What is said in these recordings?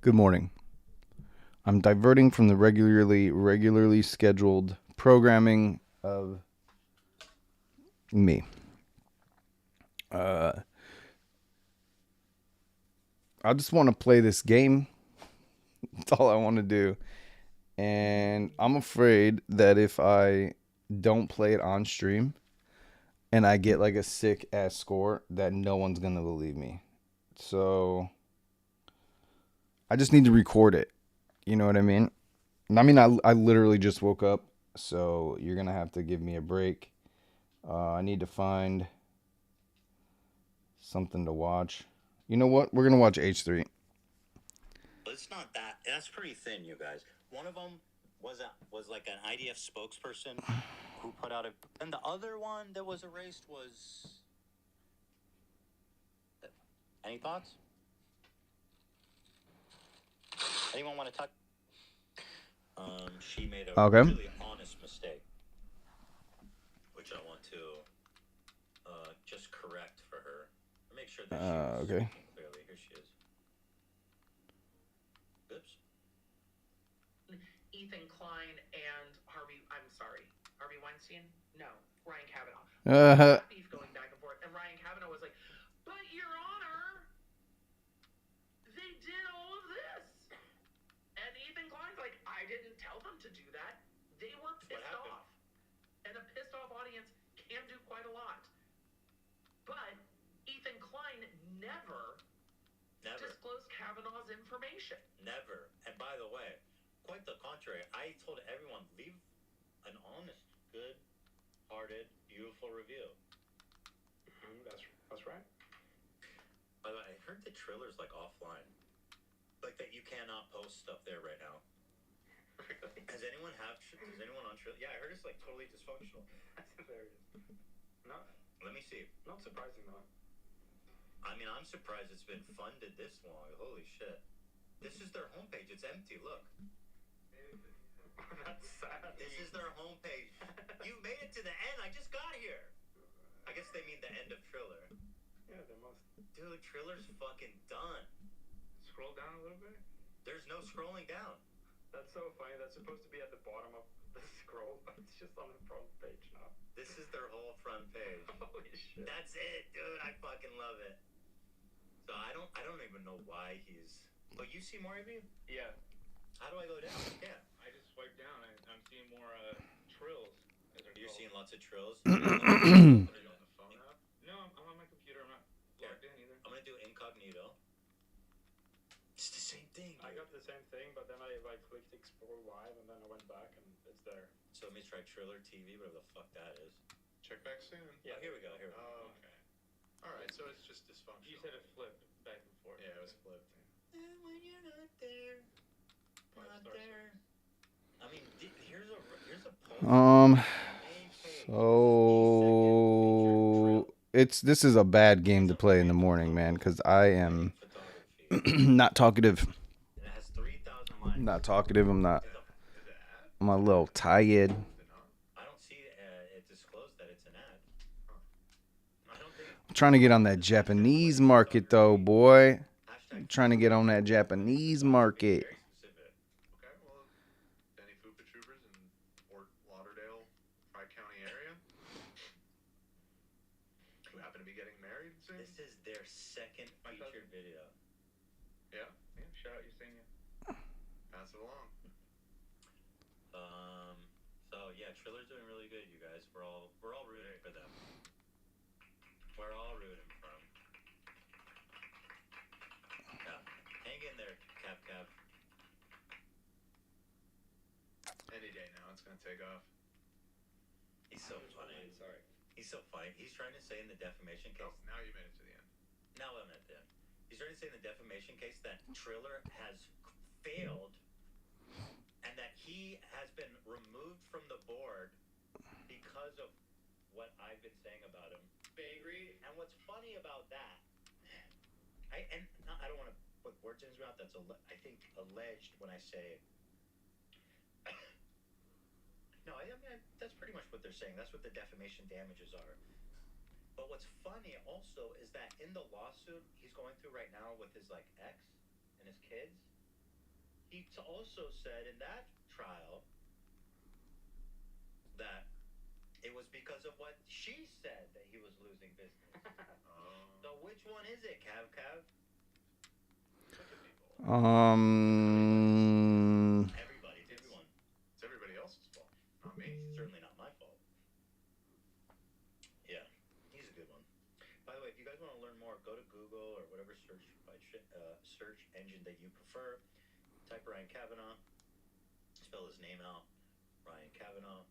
Good morning. I'm diverting from the regularly scheduled programming of me. Uh, I just want to play this game. That's all I want to do. And I'm afraid that if I don't play it on stream and I get like a sick ass score, that no one's going to believe me. So I just need to record it. You know what I mean? I literally just woke up. So you're going to have to give me a break. I need to find something to watch. You know what? We're gonna watch H3. It's not that. That's pretty thin, you guys. One of them was like an IDF spokesperson who put out a. And the other one that was erased was. Any thoughts? Anyone want to talk? She made a Okay. really honest mistake, which I want to just correct for her. Make sure that she was Okay. speaking clearly. Here she is. Oops. Ethan Klein and Harvey Weinstein? No, Ryan Kavanaugh. Beef going back and forth, and Ryan Kavanaugh was like, "But Your Honor, they did all of this," and Ethan Klein's like, "I didn't tell them to do that. They were pissed off, and a pissed off audience can do quite a lot." But Ethan Klein never disclosed Kavanaugh's information. Never. And by the way, quite the contrary. I told everyone, leave an honest, good-hearted, beautiful review. That's right. By the way, I heard the Triller's like offline. Like that you cannot post stuff there right now. Does anyone on Triller? Yeah, I heard it's like totally dysfunctional. That's hilarious. No. Let me see. Not surprising though. I mean, I'm surprised it's been funded this long. Holy shit. This is their homepage. It's empty. Look. That's sad. This is their homepage. You made it to the end. I just got here. I guess they mean the end of Triller. Yeah, they must. Dude, Triller's fucking done. Scroll down a little bit. There's no scrolling down. That's so funny. That's supposed to be at the bottom of the scroll, but it's just on the front page now. This is their whole front page. Holy shit. That's it, dude. I fucking love it. So I don't even know why he's. But you see more of you? Yeah. How do I go down? Yeah. I just swipe down. I'm seeing more trills. You're seeing lots of trills. Are you on the phone app? No, I'm on my computer. I'm not logged in either. I'm gonna do incognito. It's the same thing. I got the same thing, but then I clicked explore live, and then I went back, and it's there. So let me try Triller TV, whatever the fuck that is. Check back soon. Yeah, here we go. Oh, okay. All right, so it's just dysfunctional. You said it flipped back and forth. Yeah, it was flipped. And when you're not there, not there. I mean, here's a poll. So this is a bad game to play in the morning, man, because I am not talkative. It has 3,000 lines. I'm not talkative. I'm a little tired. I don't see it disclosed that it's an ad. I'm trying to get on that Japanese market, though, boy. I'm trying to get on that Japanese market. Okay, well, any Fupa Troopers in Fort Lauderdale, Tri-County area who happen to be getting married soon? This is their second featured video. Yeah, shout out, you're saying it. Pass it along. So yeah, Triller's doing really good, you guys. We're all rooting for them. We're all rooting for them. Yeah. Hang in there, Cap. Any day now, it's gonna take off. He's so funny. Sorry. He's so funny. He's trying to say in the defamation case. Oh, now you made it to the end. Now I'm at the end. He's trying to say in the defamation case that Triller has failed and that he has been removed from the board because of what I've been saying about him. Agreed. And what's funny about that, I don't want to put words in his mouth. That's I think alleged when I say. No, I mean that's pretty much what they're saying. That's what the defamation damages are. But what's funny also is that in the lawsuit he's going through right now with his ex and his kids, he also said in that trial that it was because of what she said that he was losing business. So which one is it, Cav? Look at people. Everybody's everyone. It's everybody else's fault, not me. Certainly not my fault. Yeah, he's a good one. By the way, if you guys want to learn more, go to Google or whatever search engine that you prefer. Type Ryan Kavanaugh. Spell his name out. Ryan Kavanaugh.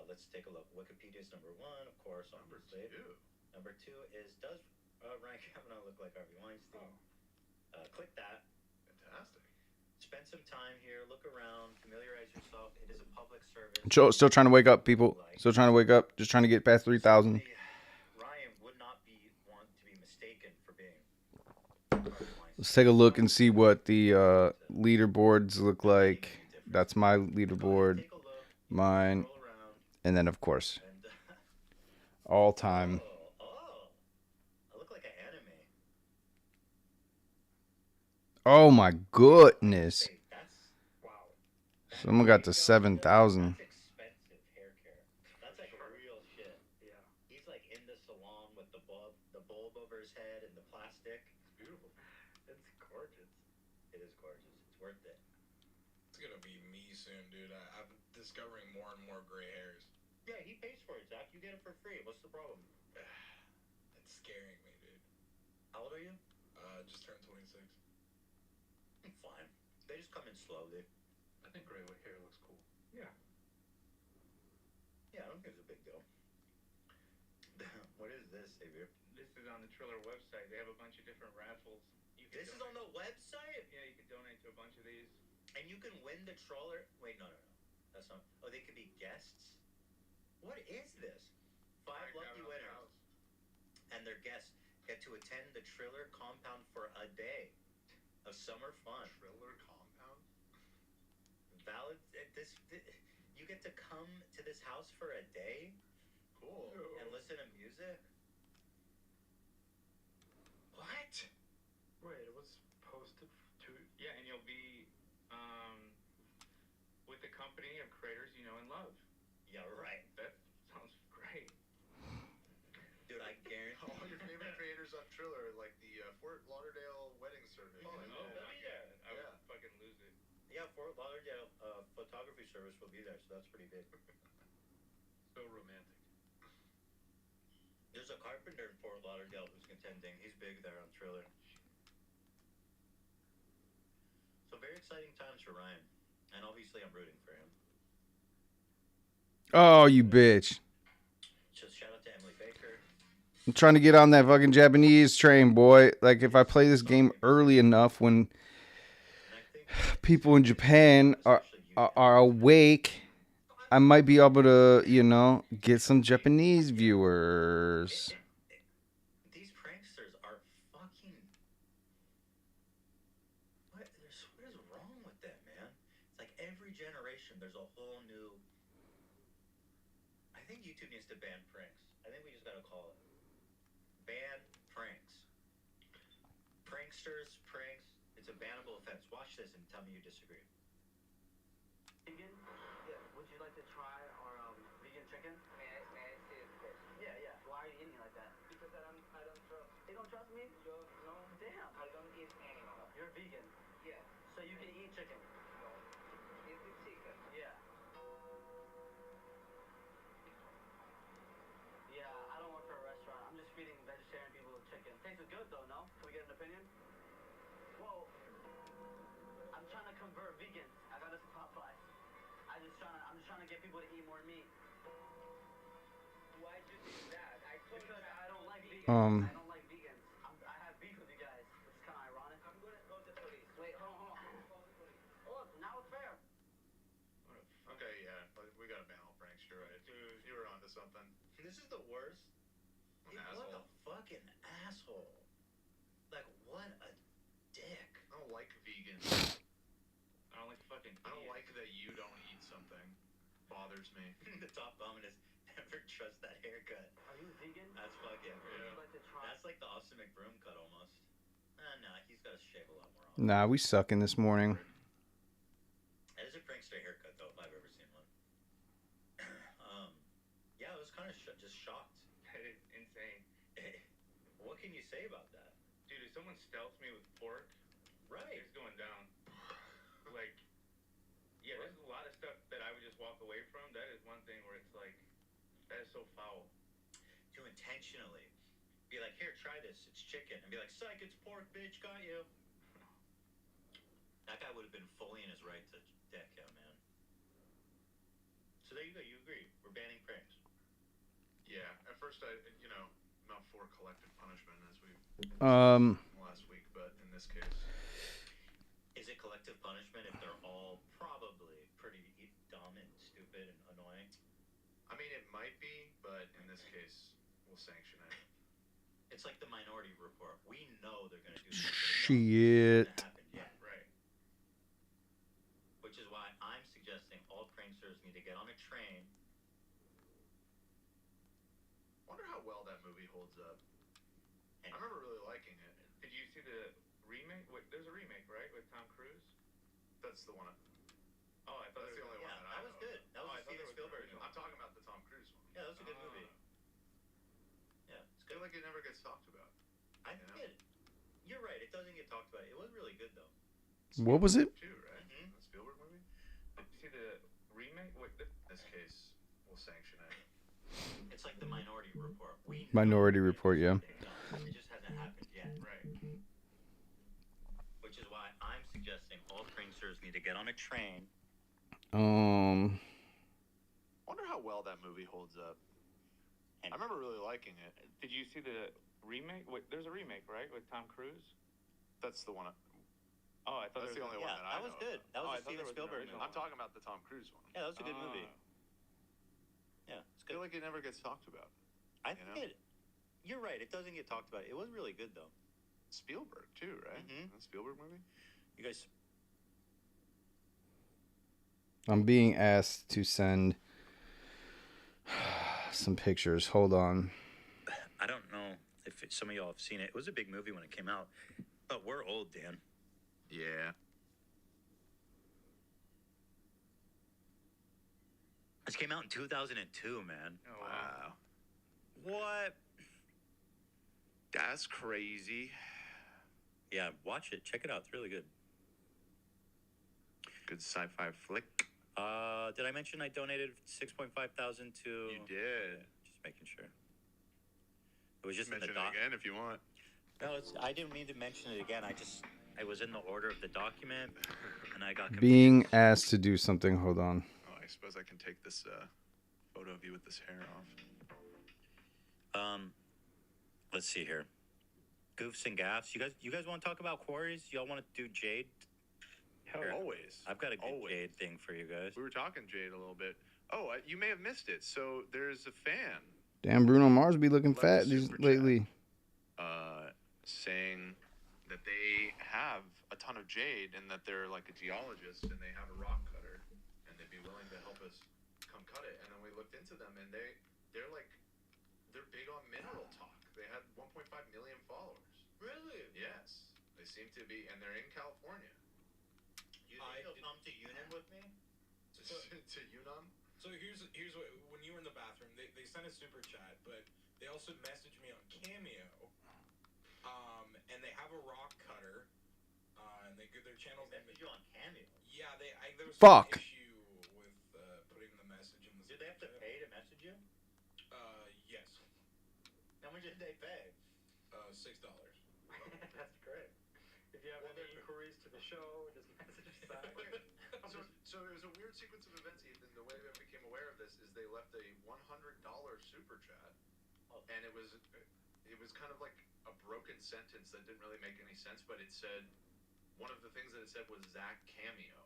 Let's take a look. Wikipedia's number one, of course. Number Obviously. two. Number two is does Ryan Kavanaugh look like Harvey Weinstein? Click that. Fantastic. Spend some time here. Look around. Familiarize yourself. It is a public service. Still trying to wake up, people. Still trying to wake up. Just trying to get past 3,000. Ryan would not be one to be mistaken for being Harvey Weinstein. Let's take a look and see what the leaderboards look like. That's my leaderboard, Take a look. mine, Scroll around. and then of course, And all time. I look like an anime. Oh my goodness. Hey, that's wow. Someone got to 7,000. That's expensive hair care. That's like real shit. Yeah. He's like in the salon with the bulb over his head and the plastic. It's beautiful. It's gorgeous. It is gorgeous. It's worth it. It's gonna be me soon, dude. I'm discovering more and more gray hairs. Yeah, he pays for it, Zach. You get it for free. What's the problem? It's scaring me, dude. How old are you? Just turned 26. Fine. They just come in slowly. I think gray hair looks cool. Yeah, I don't think it's a big deal. What is this, Xavier? This is on the Triller website. They have a bunch of different raffles. This is on the website? Yeah, you can donate to a bunch of these. And you can win the troller. Wait, no. That's not. Oh, they could be guests? What is this? 5 lucky winners. And their guests get to attend the Triller compound for a day of summer fun. Triller compound? Valid. You get to come to this house for a day Cool. and listen to music? What? Wait, it was posted to. Yeah, and you'll be with the company of creators you know and love. Yeah, right. That sounds great. Dude, I guarantee. All your favorite creators on Triller, like the Fort Lauderdale wedding service. Oh, and no. Oh, that'd be yeah. I would Yeah. fucking lose it. Yeah, Fort Lauderdale photography service will be there, so that's pretty big. So romantic. There's a carpenter in Fort Lauderdale who's contending. He's big there on Triller. So very exciting times for Ryan. And obviously I'm rooting for him. Oh, you bitch. Just shout out to Emily Baker. I'm trying to get on that fucking Japanese train, boy. Like, if I play this game early enough when And I think people in Japan are awake, I might be able to, get some Japanese viewers. these pranksters are fucking. What is wrong with them, man? It's like every generation there's a whole new. I think YouTube needs to ban pranks. I think we just gotta call it ban pranks. Pranksters, pranks. It's a bannable offense. Watch this and tell me you disagree. Vegan? Yeah. Would you like to try our vegan chicken? May I see it first? Yeah. Why are you eating like that? Because I don't trust. You don't trust me? No. Damn. I don't eat animal. You're vegan. Yeah. So you can eat chicken? No. Is it chicken? Yeah. Yeah, I don't work for a restaurant. I'm just feeding vegetarian people chicken. Tastes good though, no? Can we get an opinion? Whoa. I'm trying to convert vegans. I got us a Popeyes. I'm just trying to get people to eat more meat. Why'd you do that? Because I don't like vegans. I don't like vegans. I have beef with you guys, which is kind of ironic. I'm gonna call the police. Wait, hold on. Call the police. Oh, now it's fair. Okay, yeah. We gotta ban all pranks. You're right. Dude. You were onto something. This is the worst. An What a asshole. fucking asshole. Like, what a dick. I don't like vegans. I don't like fucking. I don't idiots. like that you don't eat something. Bothers me. The top comment is never trust that haircut. Are you vegan? That's fucking. Would you like to try? That's like the Austin McBroom cut almost. Nah, he's got to shave a lot more off. Nah, we sucking this morning. shocked. That is insane. What can you say about that? Dude, if someone stealths me with pork, Right. it's going down. Like, yeah, there's a lot of stuff that I would just walk away from. That is one thing where it's like, that is so foul. To intentionally be like, here, try this. It's chicken. And be like, psych, it's pork, bitch. Got you. That guy would have been fully in his right to deck him, man. So there you go. You agree. We're banning pranks. Yeah, at first I'm not for collective punishment as we last week, but in this case, Is it collective punishment if they're all probably pretty dumb and stupid and annoying? I mean, it might be, but in this case, we'll sanction it. It's like the Minority Report. We know they're going to do something. Shit. It's not gonna happen yet. Right. Which is why I'm suggesting all pranksters need to get on a train. Wonder how well that movie holds up. And I remember really liking it. Did you see the remake? There's a remake, right, with Tom Cruise? That's the one. Oh, I thought That's the only one yeah, that I that was know. good. That Oh, was I a thought Steven there was Spielberg original. one. I'm talking about the Tom Cruise one. Yeah, that was a good movie. Yeah, it's I good. feel like it never gets talked about. I think you're right. It doesn't get talked about. It was really good though. What was it? Too, right? Mhm. The Spielberg movie? Did you see the remake? In this case, we'll sanction it. It's like the Minority Report. We know Minority they're Report, yeah. gonna do something dumb. It just hasn't happened yet. Right. Which is why I'm suggesting all pranksters need to get on a train. Wonder how well that movie holds up. And I remember really liking it. Did you see the remake? There's a remake, right, with Tom Cruise? That's the one. Oh, I thought That's there the was only one yeah, that I that was know good. of. That was Oh, a I thought Steven there was an Spielberg original one. I'm talking about the Tom Cruise one. Yeah, that was a good movie. Yeah, it's I good. feel like it never gets talked about. I think you're right. It doesn't get talked about. It was really good though. Spielberg too, right? Mhm. That Spielberg movie. You guys, I'm being asked to send some pictures. Hold on. I don't know if some of y'all have seen it. It was a big movie when it came out, but we're old, Dan. Yeah. This came out in 2002, man. Oh, wow. What? That's crazy. Yeah, watch it. Check it out. It's really good. Good sci-fi flick. Did I mention I donated 6.5 thousand to? You did. Just making sure. It was just in Mention the it again if you want. No, I didn't mean to mention it again. I was in the order of the document, and I got confused. Being asked to do something. Hold on. Oh, I suppose I can take this photo of you with this hair off. Let's see here. Goofs and gaffs. You guys want to talk about quarries? Y'all want to do Jade? Here. Always. I've got a good Always. Jade thing for you guys. We were talking Jade a little bit. Oh, you may have missed it. So there's a fan Damn, Bruno Mars be looking Love fat the these super lately. saying that they have a ton of jade and that they're like a geologist and they have a rock cutter and they'd be willing to help us come cut it. And then we looked into them and they're big on mineral talk. They had 1.5 million followers. Really? Yes, they seem to be, and they're in California. You think you'll come to Yunnan with me? To Yunnan. So here's what, when you were in the bathroom, they sent a super chat, but they also messaged me on Cameo, and they have a rock cutter, and their channel's They name message you on Cameo. Yeah, there was Fuck. some issue with putting the message in the. Did they have to super pay to message you? chat. Yes. How much did they pay? $6. That's great. If you have any inquiries to the show, just message us back. So it was a weird sequence of events. Ethan. The way I became aware of this is they left a $100 super chat, and it was kind of like a broken sentence that didn't really make any sense. But it said one of the things that it said was Zach Cameo,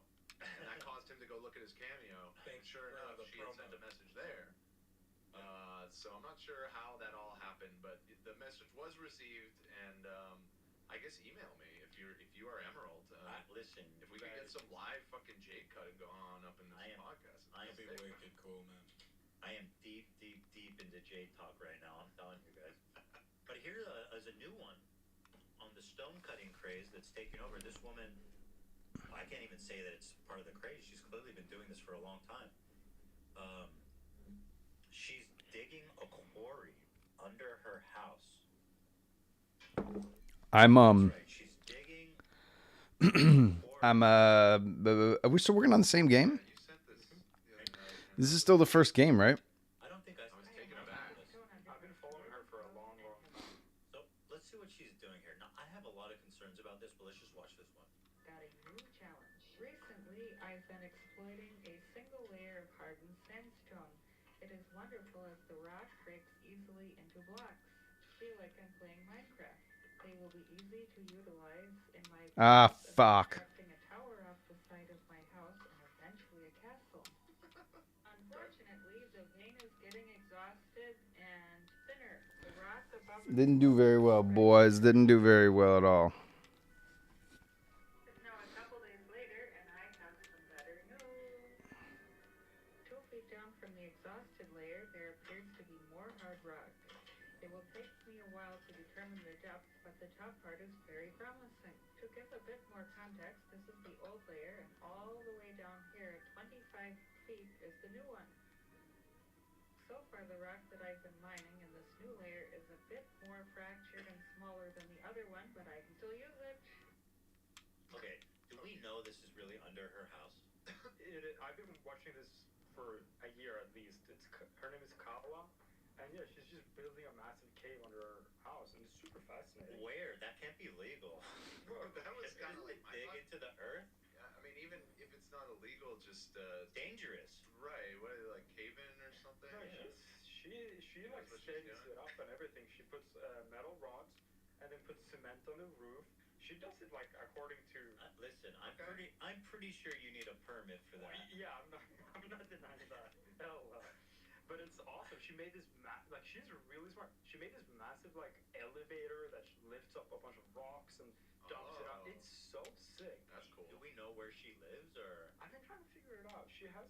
and that caused him to go look at his Cameo. Thanks Sure for enough, the she had sent promo. a message there. So I'm not sure how that all happened, but the message was received, and I guess email me if you are Emerald. Listen, If we could get some live fucking jade cutting going on up in this podcast. I am That'd be wicked cool, man. I am deep into Jade talk right now. I'm telling you guys. But here is a new one on the stone cutting craze that's taken over. This woman, I can't even say that it's part of the craze. She's clearly been doing this for a long time. She's digging a quarry under her house. I'm That's right. She's digging a quarry. Are we still working on the same game? You sent this the other night. This is still the first game, right? I don't think I I was sent taken you aback. this. I've been following her for a long, long time. So let's see what she's doing here. Now I have a lot of concerns about this, but let's just watch this one. Got a new challenge. Recently, I've been exploiting a single layer of hardened sandstone. It is wonderful as the rock breaks easily into blocks. Feel like I'm playing Minecraft. They will be easy to utilize in my Ah, plans of fuck. constructing a tower off the side of my house and eventually a castle. Unfortunately, the vein is getting exhausted and thinner. The rock above Didn't do very well, boys. Didn't do very well at all. It's now a couple days later, and I have some better news. 2 feet down from the exhausted layer, there appears to be more hard rock. It will take me a while to determine the depth, but the top part is very promising. To give a bit more context, this is the old layer, and all the way down here at 25 feet is the new one. So far, the rock that I've been mining in this new layer is a bit more fractured and smaller than the other one, but I can still use it. Okay, do we know this is really under her house? I've been watching this for a year at least. Her name is Kawa, and yeah, she's just building a massive cave under her house, and it's super fascinating. Where? That can't be legal. That was kind of like my dig thought. into the earth? Yeah, I mean, even if it's not illegal, just Dangerous. right. What are they, like cave in or something? No, Yeah. she That's like what she's shakes doing. it up and everything. She puts metal rods and then puts cement on the roof. She does it like according to. Listen, Okay. I'm pretty sure you need a permit for that. Yeah, I'm not denying that. Hell, but it's awesome. She made this like she's really smart. She made this massive like elevator that lifts up a bunch of rocks and dumps it out. Oh. It's so sick. That's cool. Do we know where she lives, or I've been trying to figure it out. She has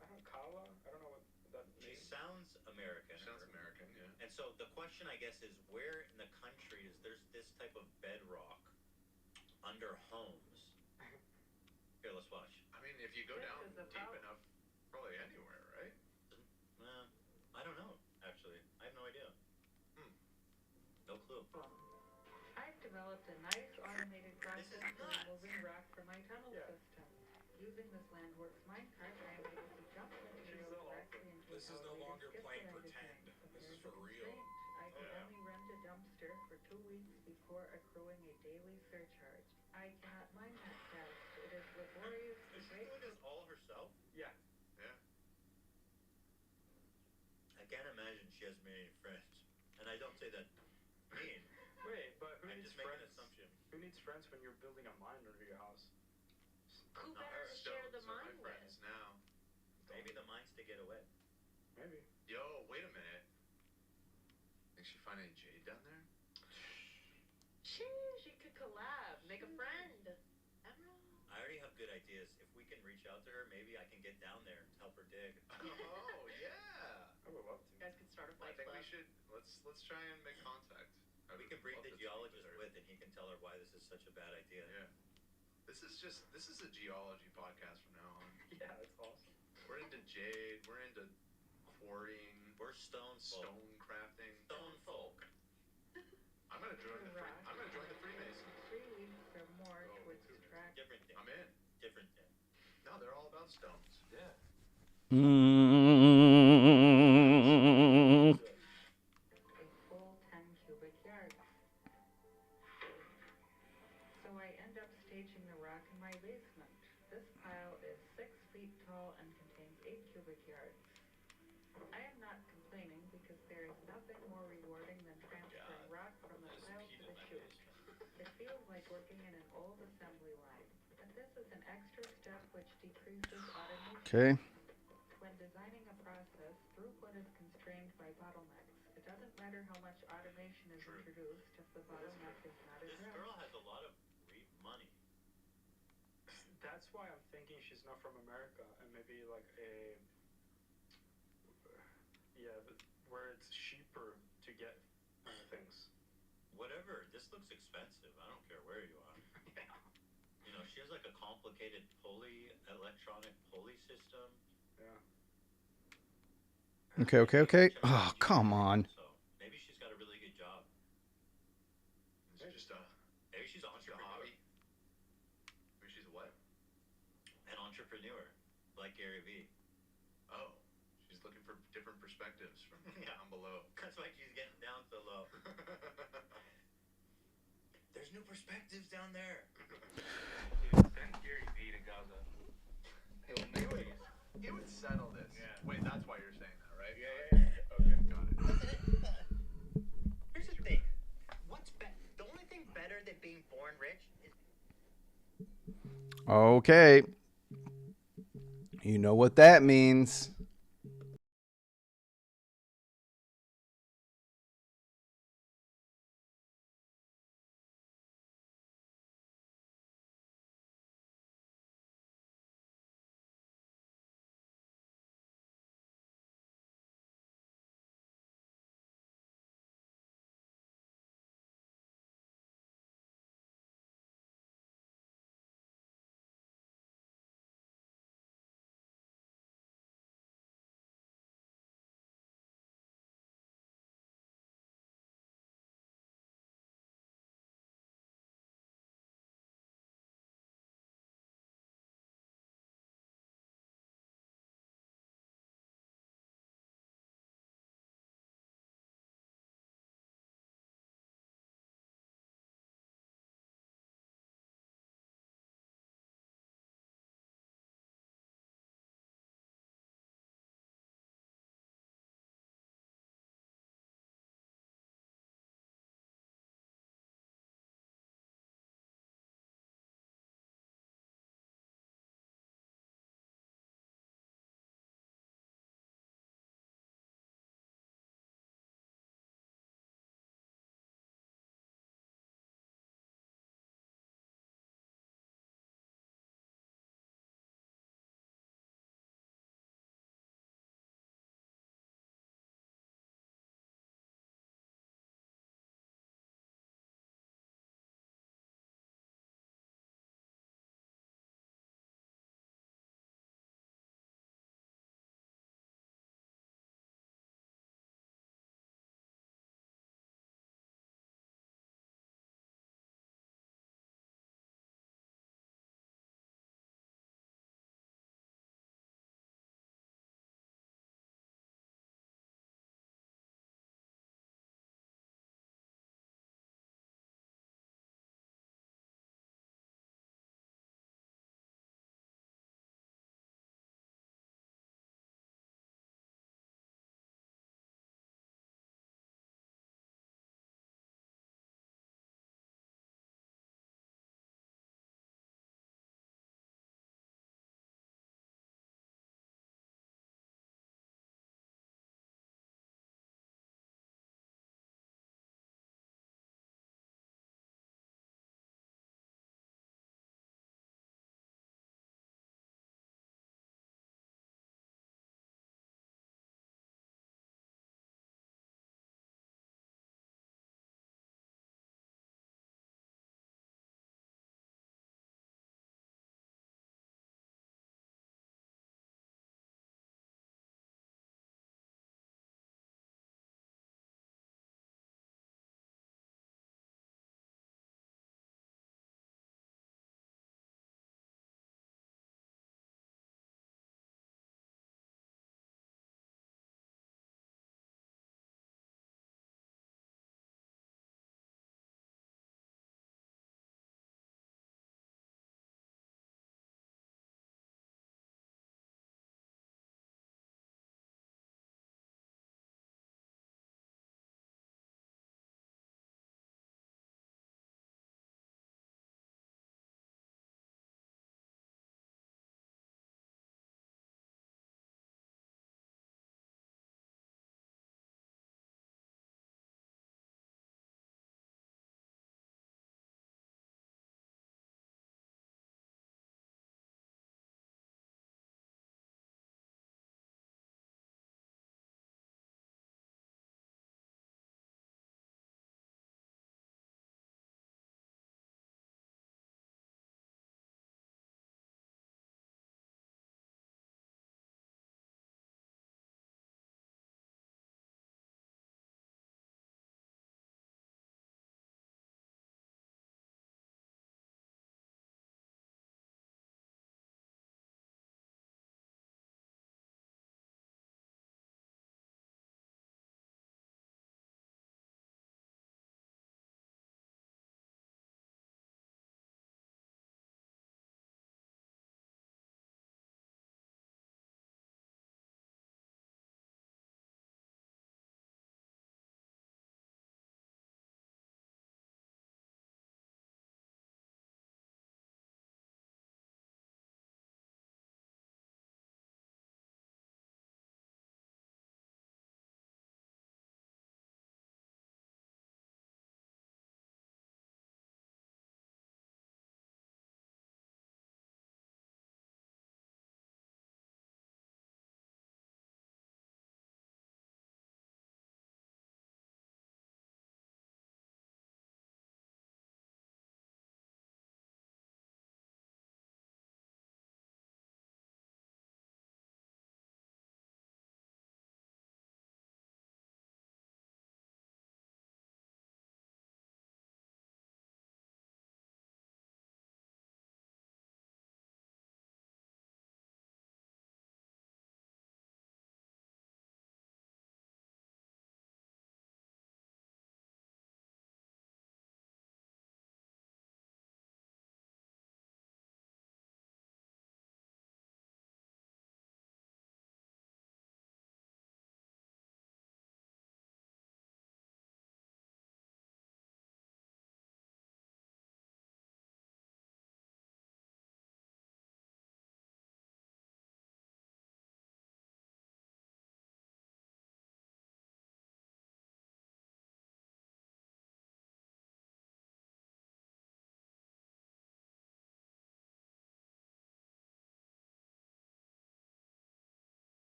I don't know Kawa. I don't know what that she means. sounds American? Sounds American, yeah. And so the question, I guess, is where in the country is there's this type of bedrock under homes? Here, let's watch. I mean, if you go This down is the deep power. enough, probably anywhere, right? I don't know. Actually, I have no idea. No clue. I've developed a nice automated process for nuts. removing rock from my tunnel Yeah. system. Using this Landworks minecart, I am able to dump material so directly into This an is no elevated longer skip playing that I pretend. designed. But This is there's a for real. constraint. I can Yeah. only rent a dumpster for 2 weeks before accruing a daily surcharge. I cannot mine that fast. It is laborious to Is she break. doing this all herself? Yeah. Yeah. I can't imagine she has many friends, and I don't say that mean. Wait, but who I needs just make an friends? assumption. Who needs friends when you're building a mine under your house? Who Not better her. to share the Stones are mine my friends with? now. Maybe the mine's to get away. Maybe. Yo, wait a minute. Think she find any jade down there? Sheesh, you could collab. Make a friend. Emerald. I already have good ideas. If we can reach out to her, maybe I can get down there and help her dig. Oh yeah. I would love to. You guys could start a I fight think club. we should let's try and make contact. I We would can bring love the to speak geologist her. with, and he can tell her why this is such a bad idea. Yeah. This is a geology podcast from now on. Yeah, that's awesome. We're into jade. We're into quarrying, We're stone folk. stone crafting. Stone folk. I'm gonna join the Freemasons. 3 weeks or more Oh, to me too. extract. Different thing. I'm in. Different thing. No, they're all about stones. Yeah. Mm. A full 10 cubic yards. So I end up staging the rock in my basement. This pile is 6 feet tall and contains 8 cubic yards. I am not complaining because there is nothing more rewarding than transferring rock from the pile to the chute. It feels like working in an old assembly line. But this is an extra step which decreases automation. Okay. When designing a process, throughput is constrained by bottlenecks. It doesn't matter how much automation is True. introduced if the bottleneck is not This addressed. girl has a lot of money. That's why I'm thinking she's not from America and maybe like a but where it's cheaper to get things. Whatever. This looks expensive. I don't care where you are. Yeah. You know, she has like a complicated electronic pulley system. Yeah. Okay, okay, okay. Oh, come on. So maybe she's got a really good job. It's just a Maybe she's an just a entrepreneur. hobby. Maybe she's a what? An entrepreneur, like Gary Vee. Oh, she's looking for different perspectives from Yeah. down below. That's why she's getting down so low. There's new perspectives down there. Dude, send Gary Vee to Gaza. He'll make peace. He would settle this. Yeah. Wait, that's why you're saying that, right? Yeah. Okay, got it. Here's the thing. The only thing better than being born rich is Okay. You know what that means.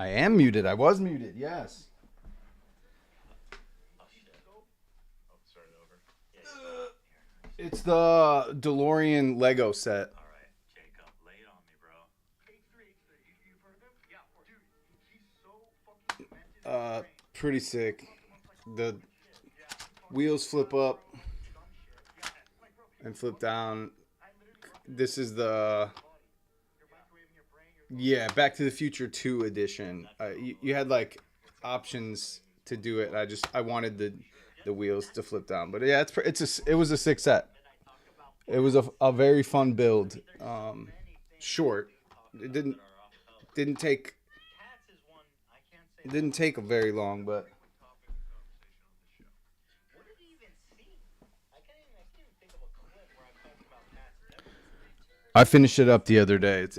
I am muted. I was muted. Yes. Oh shit. Oh, start it over. Yeah, here. It's the DeLorean Lego set. All right, Jacob, lay it on me, bro. H3H3. You've heard of him? Yeah, of course. Dude, he's so fucking demented in his brain. Pretty sick. The Yeah. wheels flip up Dumb shit. Yeah. Like, bro, people and flip down. I literally looked at This is the body. You're microwaving your brain. You're yeah Back to the Future 2 edition. You had like options to do it. I wanted the wheels to flip down. But yeah, it was a sick set. It was a very fun build. Short. It didn't take Cats is one I can't say. it didn't take very long, but Topic of conversation on this show. What did he even see? I can't even think of a clip where I'm talking about cats demonstrating. I finished it up the other day. It's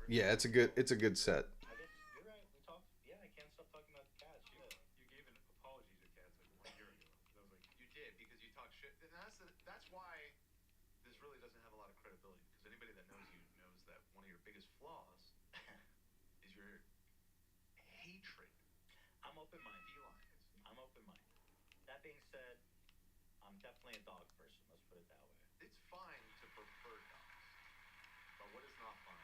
yeah, it's a good set. I guess you're right. We talked. Yeah, I can't stop talking about the cats. You gave an apology to cats like 1 year ago. That was like you did because you talk shit. And that's why this really doesn't have a lot of credibility because anybody that knows you knows that one of your biggest flaws is your hatred. I'm open-minded. Felines. I'm open-minded. That being said, I'm definitely a dog person. Let's put it that way. It's fine to prefer dogs, but what is not fine?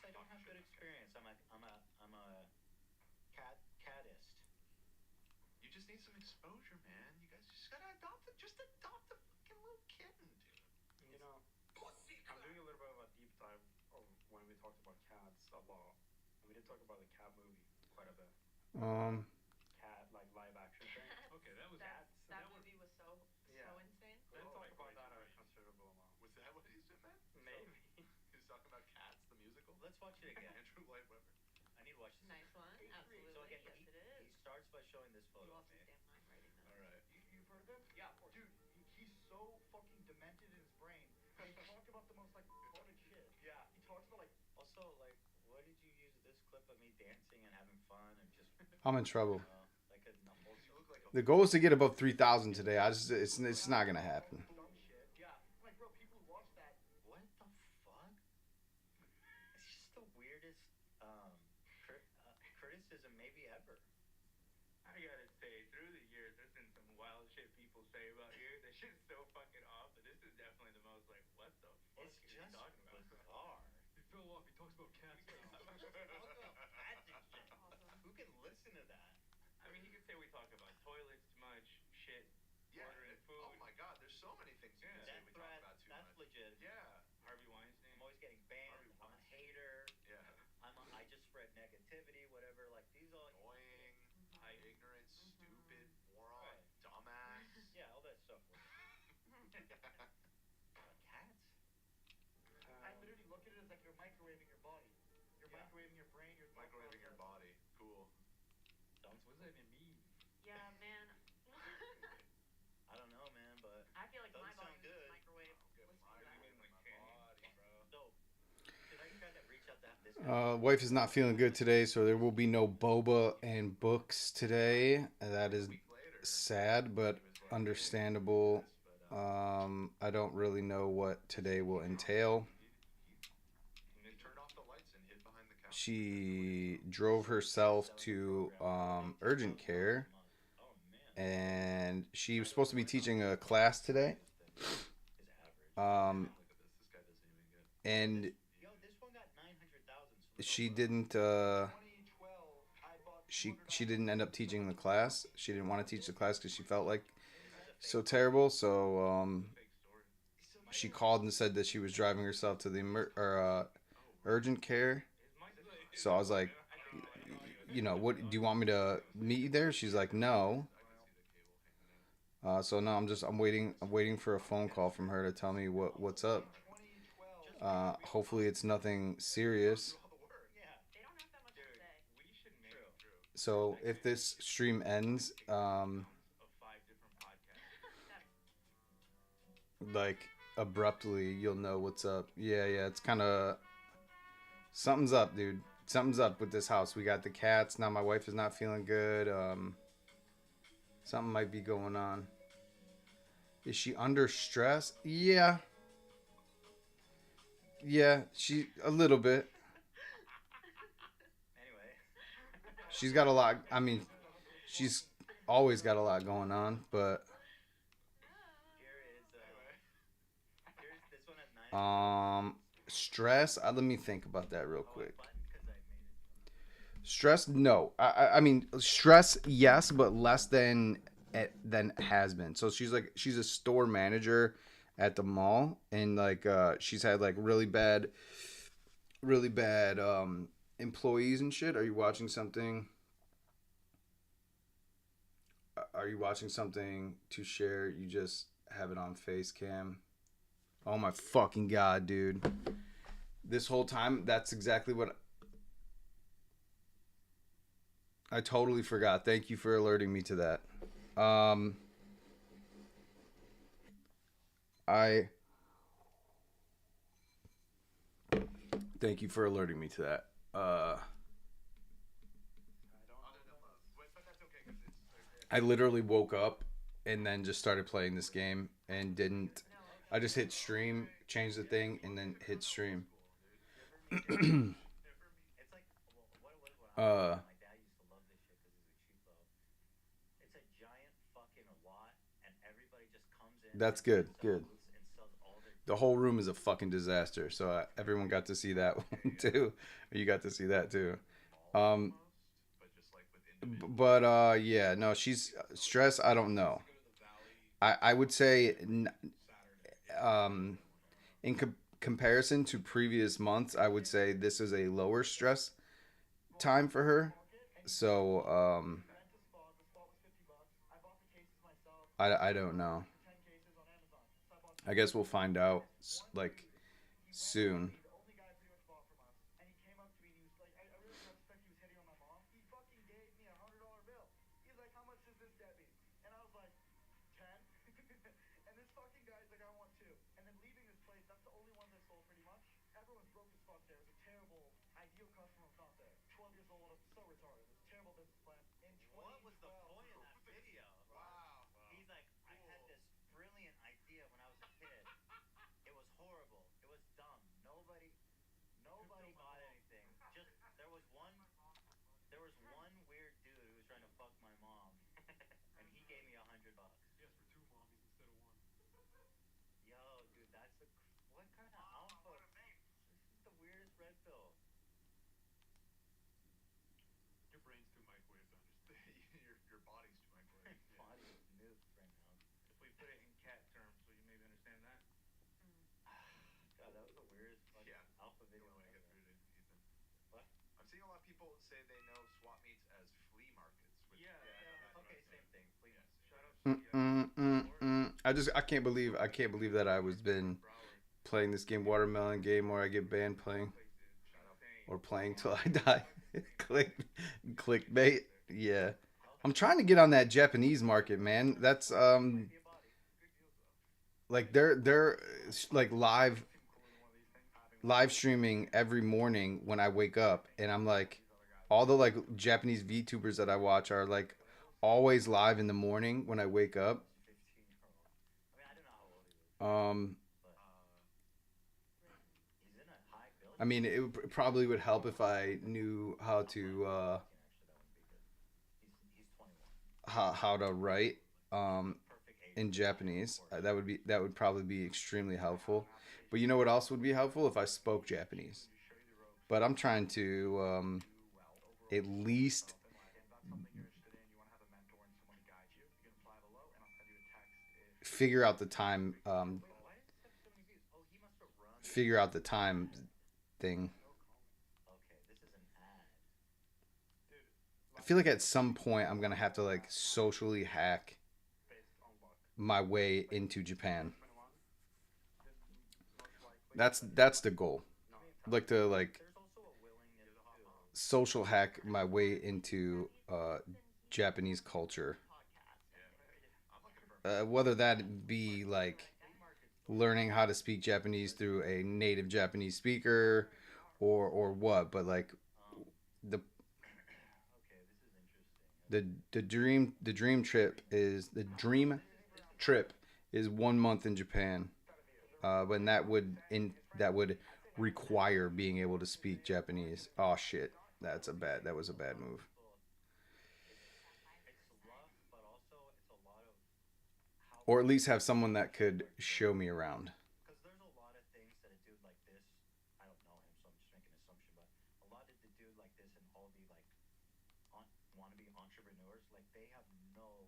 I don't have good experience. I'm a catist. You just need some exposure, man. You guys just gotta adopt a fucking little kitten, dude. You know, I'm doing a little bit of a deep dive of when we talked about cats a lot. And we did talk about the cat movie quite a bit. Cat, like live action thing. Okay, that was That movie was so Yeah. insane. We did talk about that a considerable amount. Was that what he's doing, man? Maybe. He was talking about Cats, the musical. Let's watch it again. Andrew Lloyd Webber. I need to watch this. Nice one. Absolutely. So again, Yes, it is. he starts by showing this He photo of lost me. his damn mind writing this. All right. You've heard of him? Yeah, of course. Dude, he's so fucking demented in his brain. He talked about the most like retarded shit. Yeah. He talks about like Also, like, what did you use this clip of me dancing and having fun and just I'm in trouble. like a number? You look like a The goal is to get above 3,000 today. It's not gonna happen. dumb shit. Yeah. Like, bro, people who watch that. What the fuck? It's just the weirdest criticism maybe ever. I gotta say, through the years, there's been some wild shit people say about you. That shit's so fucking off, but this is definitely the most like, what the fuck It's is he just talking about? bizarre. He fell off. He talks about cats now. Cats and shit. Awesome. Who can listen to that? I mean, he could say we talk about toilets too much, shit, Yeah. ordering food. Oh my God, there's so many things you can say Death we talk threat, about too that's much. legit. Yeah. Harvey Weinstein. I'm always getting banned. I'm a hater. Yeah. I just spread negativity, whatever. Like these all. Annoying, ignorant, stupid, moron, Right. dumbass. Yeah, all that stuff. Cats. I literally look at it as like you're microwaving your body. You're Yeah. microwaving your brain. Your thought Microwaving your process. body. Cool. What does that even mean? Yeah, man. I don't know, man, but I feel like my Doesn't sound body was good. microwave. Get Listen to that. microwaving my body, bro. so should I try to reach out to this guy? Wife is not feeling good today, so there will be no boba and books today. That is A week later, sad, but he was like, understandable. "Hey, but, I don't really know what today will entail. he turned off the lights and hid behind the couch. She drove herself to urgent care, Oh man. and she was supposed to be teaching a class today. Is average. Um, Look at this. This guy doesn't even get. and Yo, this one got 900,000. she didn't. 2012, I bought She didn't end up teaching the class. She didn't want to teach the class because she felt like so terrible. So Fake story. she called and said that she was driving herself to the urgent care. So I was like, what do you want me to meet you there? She's like, no. So no, I'm waiting for a phone call from her to tell me what's up. 2012. Hopefully it's nothing serious. Yeah. They don't have that much to say. We should make True. So if this stream ends, of 5 different podcasts. That's like abruptly, you'll know what's up. Yeah, it's kind of something's up, dude. Something's up with this house. We got the cats now. My wife is not feeling good. Something might be going on. Is she under stress? Yeah, she a little bit. she's got a lot. I mean, she's always got a lot going on, but Here is here's this one has 9 um, stress. Let me think about that real Oh, I quick. buttoned because I made it. Stress, no. I mean, stress, yes, but less than has been. So she's a store manager at the mall, and like she's had like really bad employees and shit. Are you watching something? Are you watching something to share? You just have it on face cam. Oh my fucking god, dude! This whole time, that's exactly what I totally forgot. Thank you for alerting me to that. Um, I thank you for alerting me to that. I literally woke up and then just started playing this game and didn't. I just hit stream, changed the thing, and then hit stream. It's like what uh, my dad used to love this shit because he's a cheap love. It's a giant fucking lot, and everybody just comes in. that's And good. sets up Good. booths and sells all their. The whole room is a fucking disaster. So everyone got to see that one too. You got to see that too. Um, but yeah, no, she's stress. I don't know. I would say um, in comparison to previous months, I would say this is a lower stress time for her. So I don't know. I guess we'll find out like soon. What was the point of that video? Wow. He's like, I had this brilliant idea when I was a kid. It was horrible. It was dumb. Nobody bought anything. Just there was one weird dude who was trying to fuck my mom, and he gave me $100. Yes, for two mommies instead of one. Yo, dude, that's a what kind of alpha? This is the weirdest red pill. Your brain's too microwave to understand. Your body's too microwave. My body is nuked right now. If we put it in cat terms, will you maybe understand that? God, that was the weirdest fucking alpha You video. want to get through to Ethan? What? I'm seeing a lot of people say they know swap meets as flea markets. Which, Yeah, Okay, same thing. Please. Shout out Mm, to mm, mm, mm. I can't believe that I was been playing this game, watermelon game, where I get banned playing or playing till I die. Clickbait. Yeah, I'm trying to get on that Japanese market, man. That's like they're like live streaming every morning when I wake up, and I'm like, all the like Japanese VTubers that I watch are like always live in the morning when I wake up. 15-year-old. I mean, I don't know how old he is, Um, but he's in a high building. I mean, probably would help if I knew how to Actually, that wouldn't be good. He's 21. how to write Perfect age. in Japanese. That would probably be extremely helpful. But you know what else would be helpful if I spoke Japanese. But I'm trying to at least figure out the time Why did this have so many views? Oh, he must have run. figure out the time thing. Okay, this is an ad. I feel like at some point I'm gonna have to like socially hack my way into Japan. That's the goal. I'd like to like There's also a willingness to social hack my way into Japanese culture. Whether that be like learning how to speak Japanese through a native Japanese speaker or what, but like the Okay, this is interesting. the dream trip is 1 month in Japan. When that would require being able to speak Japanese. Oh shit, that was a bad move. or at least have someone that could show me around. Because there's a lot of things that a dude like this, I don't know him, so I'm just making an assumption, but a lot of the dude like this and all the like wannabe entrepreneurs, like they have no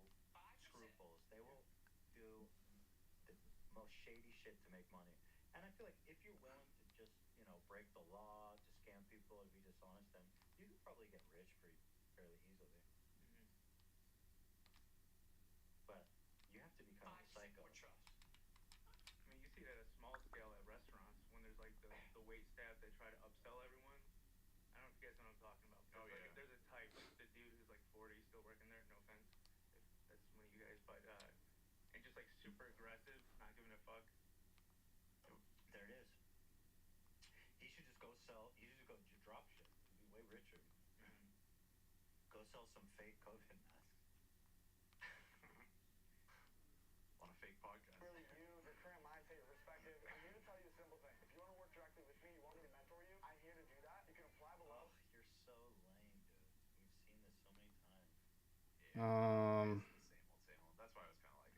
scruples. They will do the most shady shit to make money. And I feel like if you're willing to just, break the law, to scam people, to be dishonest, then you could probably get rich pretty fairly easily. But you have to be kind of a psycho. I mean, you see that at a small scale at restaurants when there's like the wait staff that try to upsell everyone. I don't know if you guys know what I'm talking about. Oh, Like, yeah. there's a type, like the dude who's like 40 still working there. No offense, if that's one of you guys, but and just like super aggressive, not giving a fuck. There it is. He should just go sell. He should just go drop shit. He'd be way richer. Go sell some fake COVID masks. On a fake podcast. Really you, the current mindset, your perspective. I'm here to tell you a simple thing. If you want to work directly with me, you want me to mentor you, I'm here to do that. You can apply below. Oh, you're so lame, dude. We've seen this so many times. Um, It's the same old. That's why I was kind of like,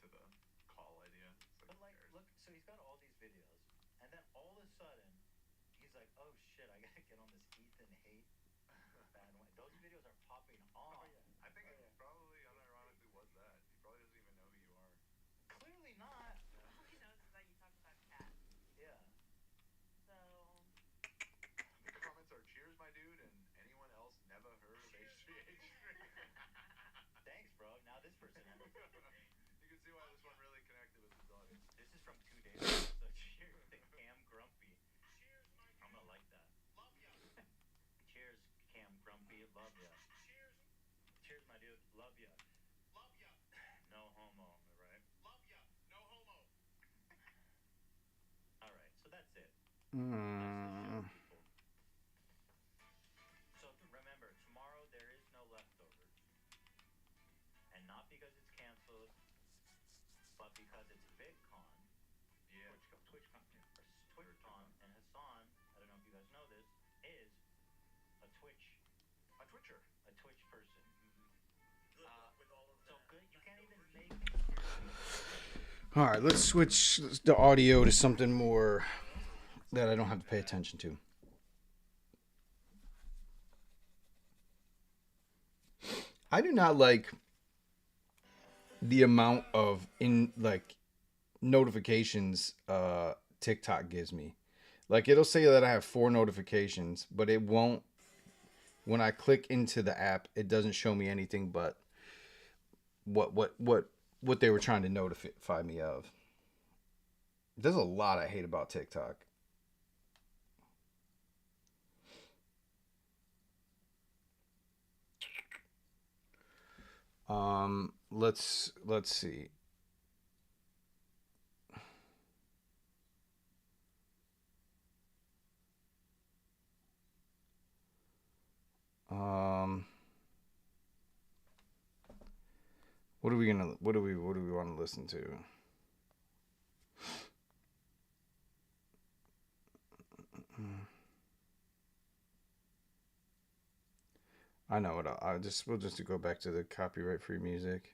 to the call idea. It's But who like, cares? look, so he's got all these videos, and then all of a sudden, he's like, "Oh shit, I gotta get on this Ethan hate bandwagon." Those videos are popping off. I think it probably unironically was that. He probably doesn't even know who you are. Clearly not. All he knows is that you talk about cats. Yeah. So The comments are, cheers, my dude, and anyone else never heard of HGH. Thanks, bro. Now this person. You can see why this one really connected with his audience. This is from 2 days ago. So cheers to Cam Grumpy. I'm gonna like that. Cheers, Cam Grumpy. Love ya. Cheers, my dude. Love ya. No homo, am I right? All right, so that's it. That's the show, people. So remember, tomorrow there is no leftovers, and not because it's canceled, but because it's VidCon. Yeah. TwitchCon, and Hassan. I don't know if you guys know this, is a Twitch person. So good, you can't even make all right, let's switch the audio to something more that I don't have to pay attention to. I do not like the amount of notifications TikTok gives me. Like, it'll say that I have 4 notifications, but it won't. When I click into the app, it doesn't show me anything but what they were trying to notify me of. There's a lot I hate about TikTok. Let's see. What do we want to listen to? I know what we'll just go back to the copyright free music.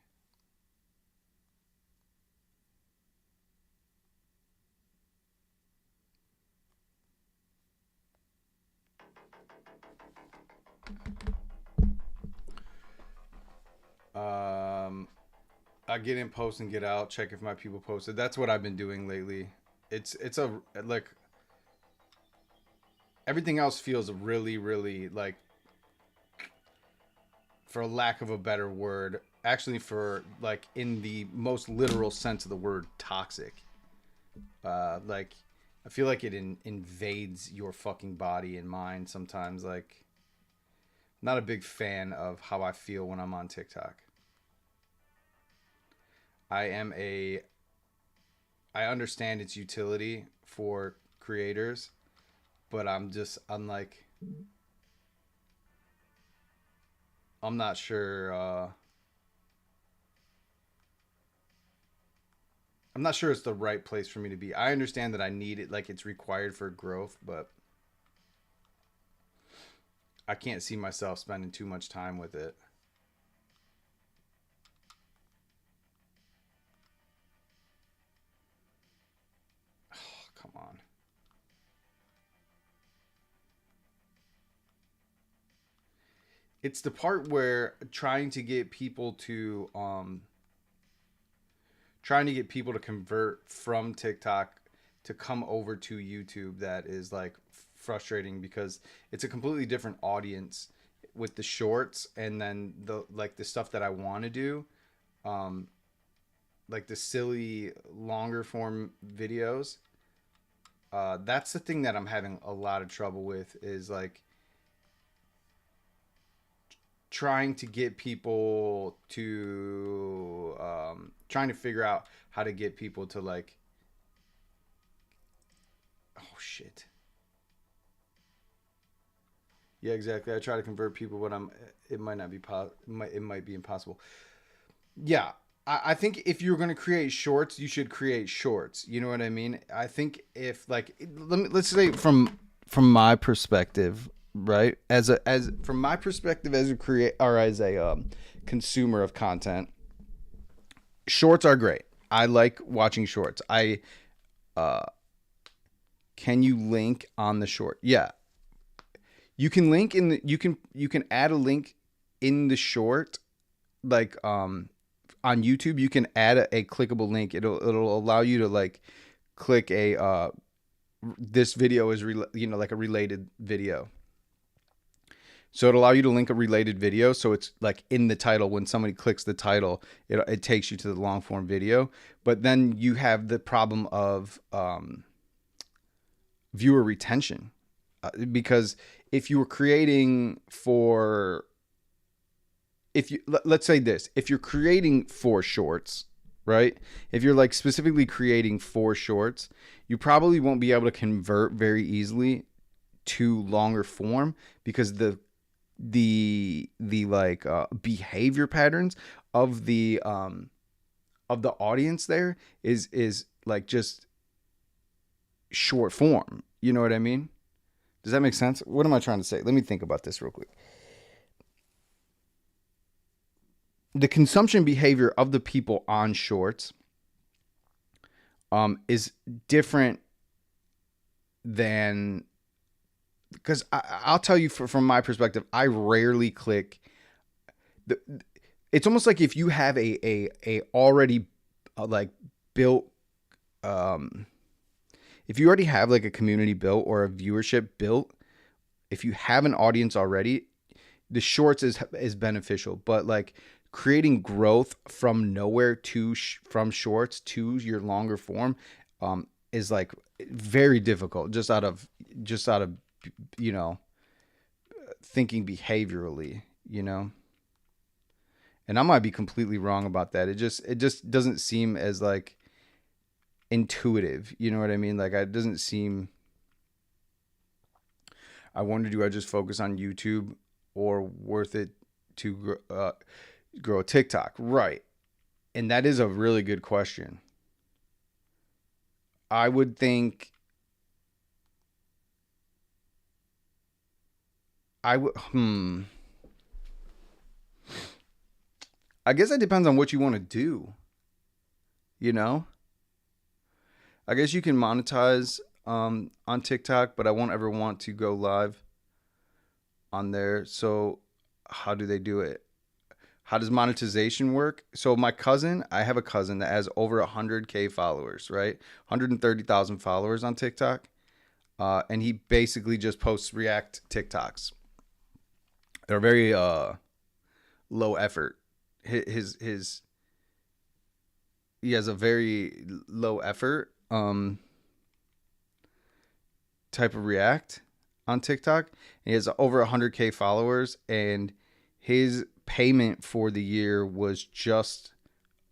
I get in, post, and get out. Check if my people posted. That's what I've been doing lately. It's like everything else feels really, really like, for lack of a better word, actually for like in the most literal sense of the word, toxic. Like I feel like it invades your fucking body and mind sometimes. Like, not a big fan of how I feel when I'm on TikTok. I understand its utility for creators, but I'm like, I'm not sure. I'm not sure it's the right place for me to be. I understand that I need it, like it's required for growth, but I can't see myself spending too much time with it. It's the part where trying to get people to convert from TikTok to come over to YouTube that is like frustrating because it's a completely different audience with the shorts and then the stuff that I want to do, um, like the silly longer form videos. That's the thing that I'm having a lot of trouble with is like trying to get people to trying to figure out how to get people to like oh shit. Yeah, exactly. I try to convert people, but it might not be it might be impossible. Yeah, I think if you're going to create shorts, you should create shorts. You know what I mean? I think if like let's say from my perspective, right? As from my perspective as a create or as a consumer of content, shorts are great. I like watching shorts. I can you link on the short? Yeah, you can link in the you can add a link in the short like on YouTube. You can add a clickable link. It'll allow you to like click a this video is like a related video. So it'll allow you to link a related video. So it's like in the title when somebody clicks the title, it takes you to the long form video. But then you have the problem of viewer retention because if you were creating for if you let's say this, if you're creating for shorts, right? If you're like specifically creating for shorts, you probably won't be able to convert very easily to longer form because the like behavior patterns of the audience there is like just short form. You know what I mean? Does that make sense? What am I trying to say? Let me think about this real quick. The consumption behavior of the people on shorts is different than because I'll tell you from my perspective, I rarely click. It's almost like if you have a already like built, if you already have like a community built or a viewership built, if you have an audience already, the shorts is beneficial. But like creating growth from nowhere to from shorts to your longer form is like very difficult just out of you know thinking behaviorally, you know. And I might be completely wrong about that. It just doesn't seem as like intuitive, you know what I mean? Like it doesn't seem. I wonder, do I just focus on YouTube or worth it to grow TikTok? Right. And that is a really good question. I would think I would I guess it depends on what you want to do, you know? I guess you can monetize on TikTok, but I won't ever want to go live on there. So how do they do it? How does monetization work? So I have a cousin that has over 100K followers, right? 130,000 followers on TikTok. And he basically just posts React TikToks. They're very low effort. His he has a very low effort type of React on TikTok. He has over 100K followers, and his payment for the year was just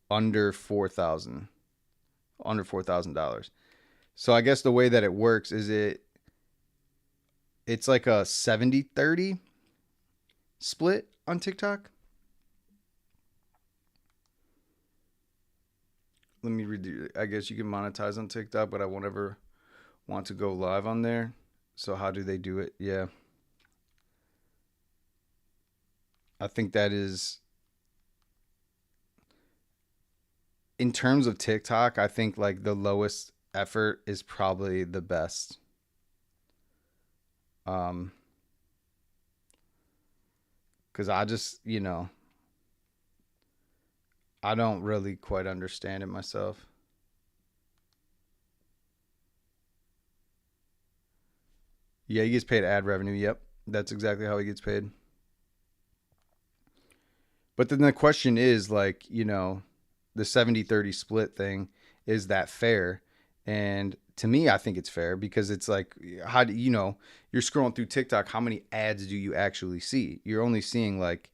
under $4,000. So I guess the way that it works is it's like a 70-30 split on TikTok. Let me read it. I guess you can monetize on TikTok, but I won't ever want to go live on there. So how do they do it? Yeah. I think that is, in terms of TikTok, I think like the lowest effort is probably the best. Um, Because I just, I don't really quite understand it myself. Yeah, he gets paid ad revenue. Yep. That's exactly how he gets paid. But then the question is like, the 70-30 split thing, is that fair? And to me, I think it's fair because it's like, how do you're scrolling through TikTok, how many ads do you actually see? You're only seeing like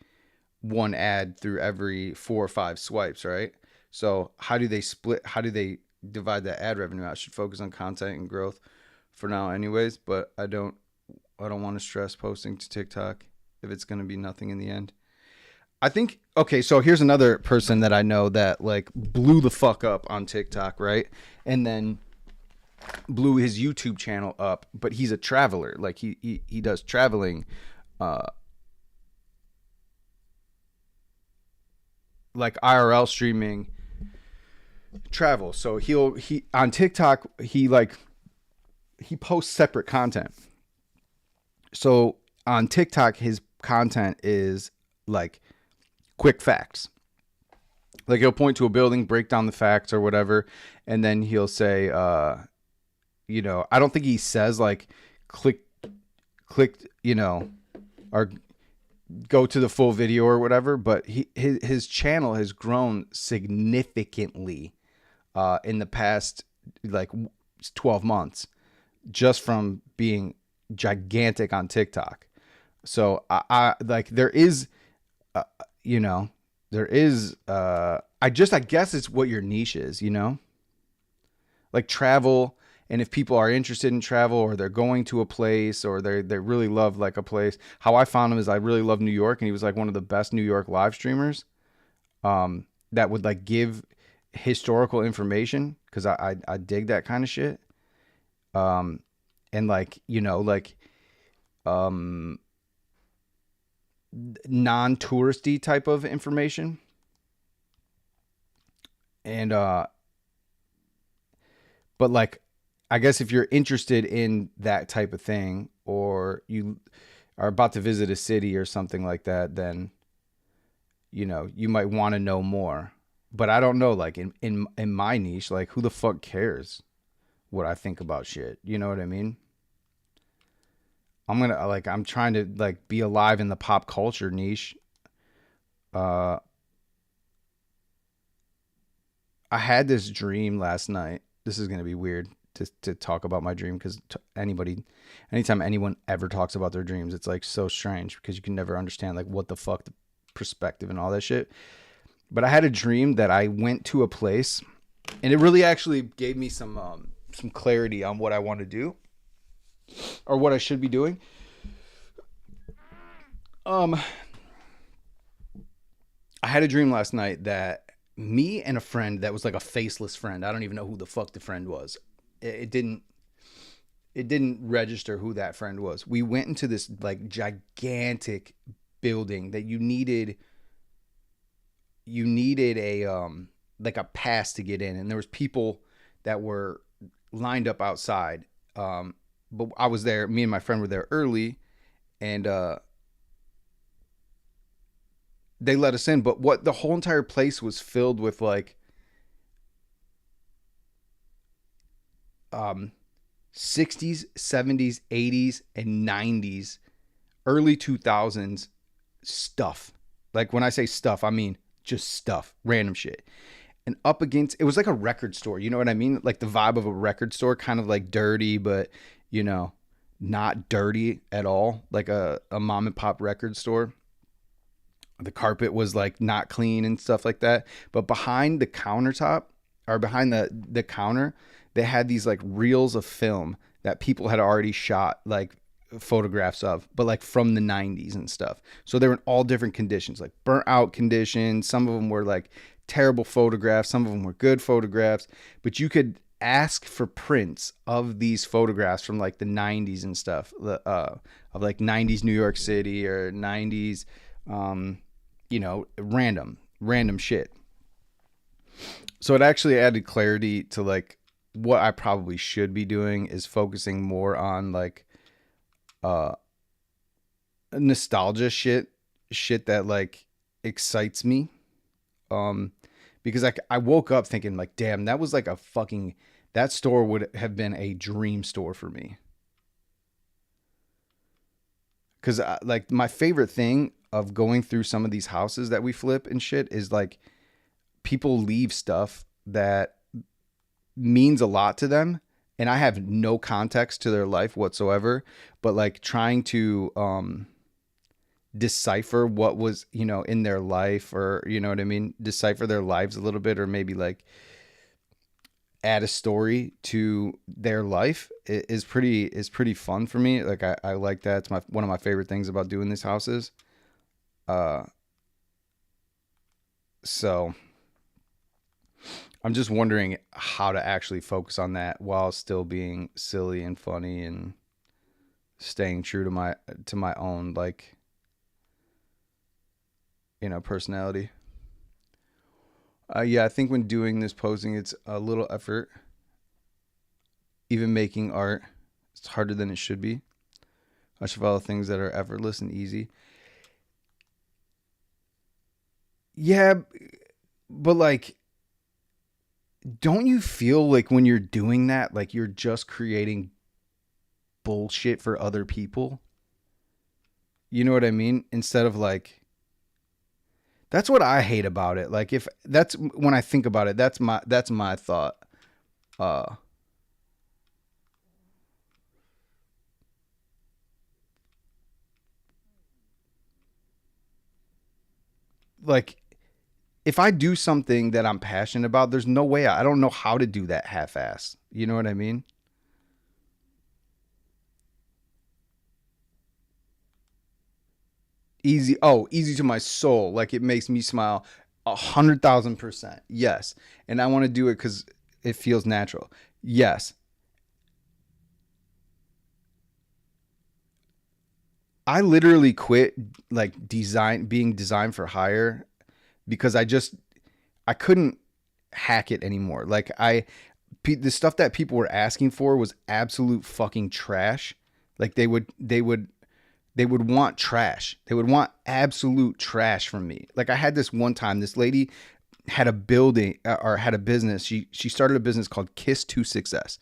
one ad through every 4 or 5 swipes, right? So how do they split? How do they divide that ad revenue out? I should focus on content and growth for now, anyways. But I don't want to stress posting to TikTok if it's going to be nothing in the end. I think, okay, so here's another person that I know that like blew the fuck up on TikTok, right? And then blew his YouTube channel up, but he's a traveler. Like he does traveling, like IRL streaming travel. So he on TikTok, he posts separate content. So on TikTok, his content is like quick facts. Like he'll point to a building, break down the facts or whatever, and then he'll say, I don't think he says like click, or go to the full video or whatever, but his channel has grown significantly in the past like 12 months just from being gigantic on TikTok. So I like there is I guess it's what your niche is, like travel. And if people are interested in travel or they're going to a place or they really love like a place, how I found him is I really love New York, and he was like one of the best New York live streamers that would like give historical information, because I dig that kind of shit. And like, non-touristy type of information. And but like, I guess if you're interested in that type of thing, or you are about to visit a city or something like that, then you might want to know more. But I don't know, like in my niche, like who the fuck cares what I think about shit? You know what I mean? I'm trying to like be alive in the pop culture niche. I had this dream last night. This is going to be weird to talk about my dream, because anytime anyone ever talks about their dreams, it's like so strange because you can never understand like what the fuck the perspective and all that shit. But I had a dream that I went to a place, and it really actually gave me some clarity on what I want to do or what I should be doing. I had a dream last night that me and a friend that was like a faceless friend. I don't even know who the fuck the friend was. It didn't register who that friend was. We went into this like gigantic building that you needed a like a pass to get in, and there was people that were lined up outside. But I was there, me and my friend were there early, and they let us in. But what the whole entire place was filled with like 60s, 70s, 80s, and 90s, early 2000s stuff. Like when I say stuff, I mean just stuff, random shit. And up against, it was like a record store. You know what I mean? Like the vibe of a record store, kind of like dirty, but not dirty at all. Like a mom and pop record store. The carpet was like not clean and stuff like that. But behind the countertop, or behind the counter, they had these like reels of film that people had already shot like photographs of, but like from the 90s and stuff. So they were in all different conditions, like burnt out conditions. Some of them were like terrible photographs. Some of them were good photographs, but you could ask for prints of these photographs from like the 90s and stuff, of like 90s New York City or 90s, random shit. So it actually added clarity to like what I probably should be doing, is focusing more on like nostalgia shit shit that like excites me. Because I woke up thinking like, damn, that was like a fucking, that store would have been a dream store for me. Because like my favorite thing of going through some of these houses that we flip and shit is like people leave stuff that means a lot to them, and I have no context to their life whatsoever, but like trying to decipher what was, you know, in their life, or you know what I mean, decipher their lives a little bit, or maybe like add a story to their life is pretty fun for me. Like I like that. It's one of my favorite things about doing these houses. Uh so I'm just wondering how to actually focus on that while still being silly and funny and staying true to my own, like, you know, personality. Yeah, I think when doing this posing, it's a little effort. Even making art, it's harder than it should be. I should follow things that are effortless and easy. Yeah, but like, don't you feel like when you're doing that, like you're just creating bullshit for other people? You know what I mean? Instead of like, that's what I hate about it. Like if that's when I think about it, that's my thought. Uh like if I do something that I'm passionate about, there's no way I don't know how to do that half-ass. You know what I mean? Easy. Oh, easy to my soul. Like it makes me smile 100,000%. Yes. And I want to do it because it feels natural. Yes. I literally quit like being designed for hire because I couldn't hack it anymore. Like the stuff that people were asking for was absolute fucking trash. Like they would want trash. They would want absolute trash from me. Like I had this one time, this lady had a building or had a business. She started a business called Kiss to Success.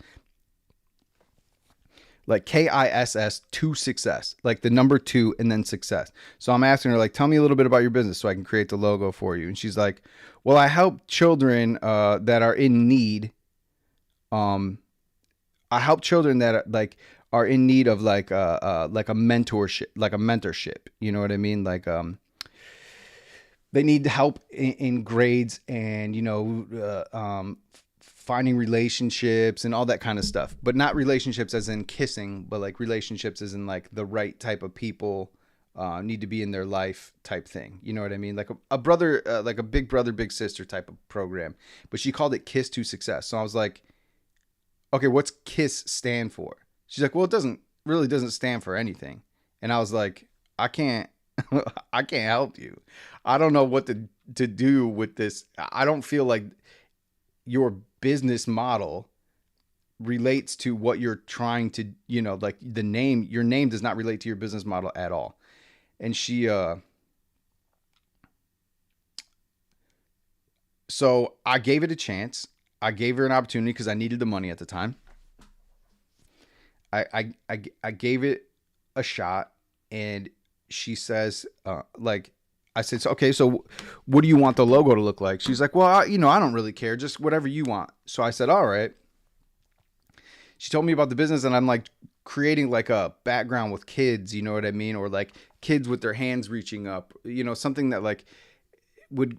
Like KISS to success, like the number 2 and then success. So I'm asking her like, tell me a little bit about your business so I can create the logo for you. And she's like, well, I help children that are in need. I help children that like are in need of like a mentorship. You know what I mean? Like they need help in grades and, you know, finding relationships and all that kind of stuff, but not relationships as in kissing, but like relationships as in like the right type of people need to be in their life type thing. You know what I mean? Like a brother, like a big brother, big sister type of program, but she called it Kiss to Success. So I was like, okay, what's KISS stand for? She's like, well, it doesn't stand for anything. And I was like, I can't, I can't help you. I don't know what to do with this. I don't feel like your business model relates to what you're trying to, you know, like your name does not relate to your business model at all. And so I gave it a chance. I gave her an opportunity because I needed the money at the time. I gave it a shot, and she says, like, I said, so, okay, so what do you want the logo to look like? She's like, well, I don't really care, just whatever you want. So I said, all right. She told me about the business, and I'm like creating like a background with kids, you know what I mean, or like kids with their hands reaching up, you know, something that like would,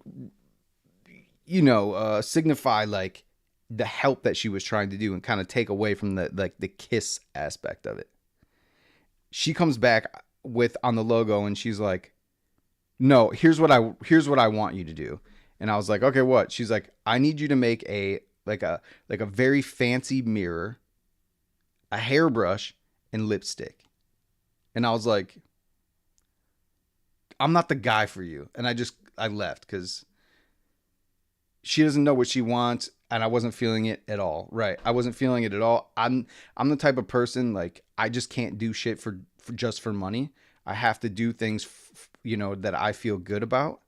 you know, signify like the help that she was trying to do and kind of take away from the kiss aspect of it. She comes back with on the logo and she's like, no, here's what I want you to do. And I was like, okay, what? She's like, I need you to make a very fancy mirror, a hairbrush, and lipstick. And I was like, I'm not the guy for you. And I left because she doesn't know what she wants, and I wasn't feeling it at all. Right. I wasn't feeling it at all. I'm the type of person, like, I just can't do shit for just for money. I have to do things, that I feel good about.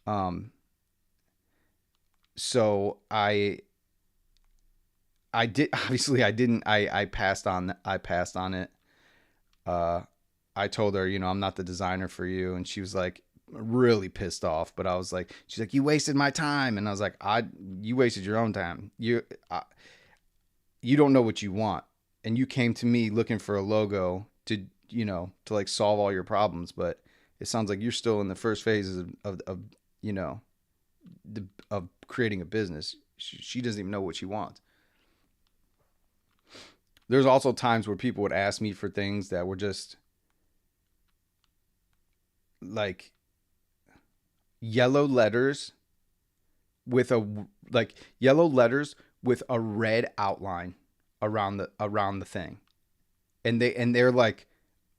Um, so I did obviously I didn't I passed on it. Uh, I told her, I'm not the designer for you, and she was like really pissed off. But I was like, she's like, you wasted my time, and I was like, you wasted your own time. You don't know what you want, and you came to me looking for a logo to like solve all your problems, but it sounds like you're still in the first phases of you know of creating a business. She doesn't even know what she wants. There's also times where people would ask me for things that were just like yellow letters with yellow letters with a red outline around the thing, and they're like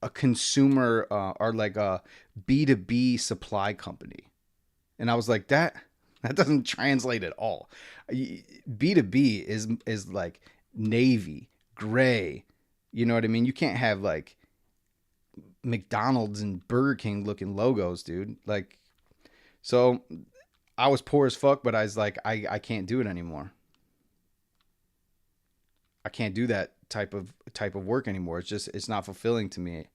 a consumer or like a B2B supply company. And I was like, that doesn't translate at all. B2B is like navy, gray. You know what I mean? You can't have like McDonald's and Burger King looking logos, dude. Like, so I was poor as fuck, but I was like, I can't do it anymore. I can't do that type of work anymore. It's not fulfilling to me.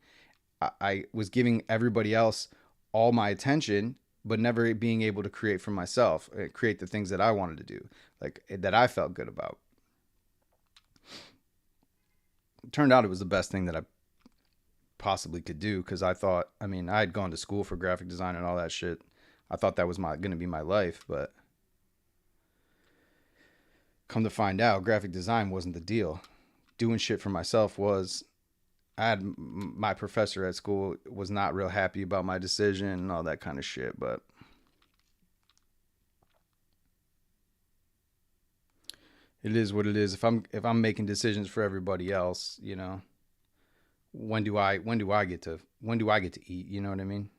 I was giving everybody else all my attention, but never being able to create for myself, create the things that I wanted to do, like that I felt good about. It turned out it was the best thing that I possibly could do, because I had gone to school for graphic design and all that shit. I thought that was going to be my life, but come to find out, graphic design wasn't the deal. Doing shit for myself was. I had my professor at school was not real happy about my decision and all that kind of shit, but it is what it is. If I'm making decisions for everybody else, when do I get to eat? You know what I mean?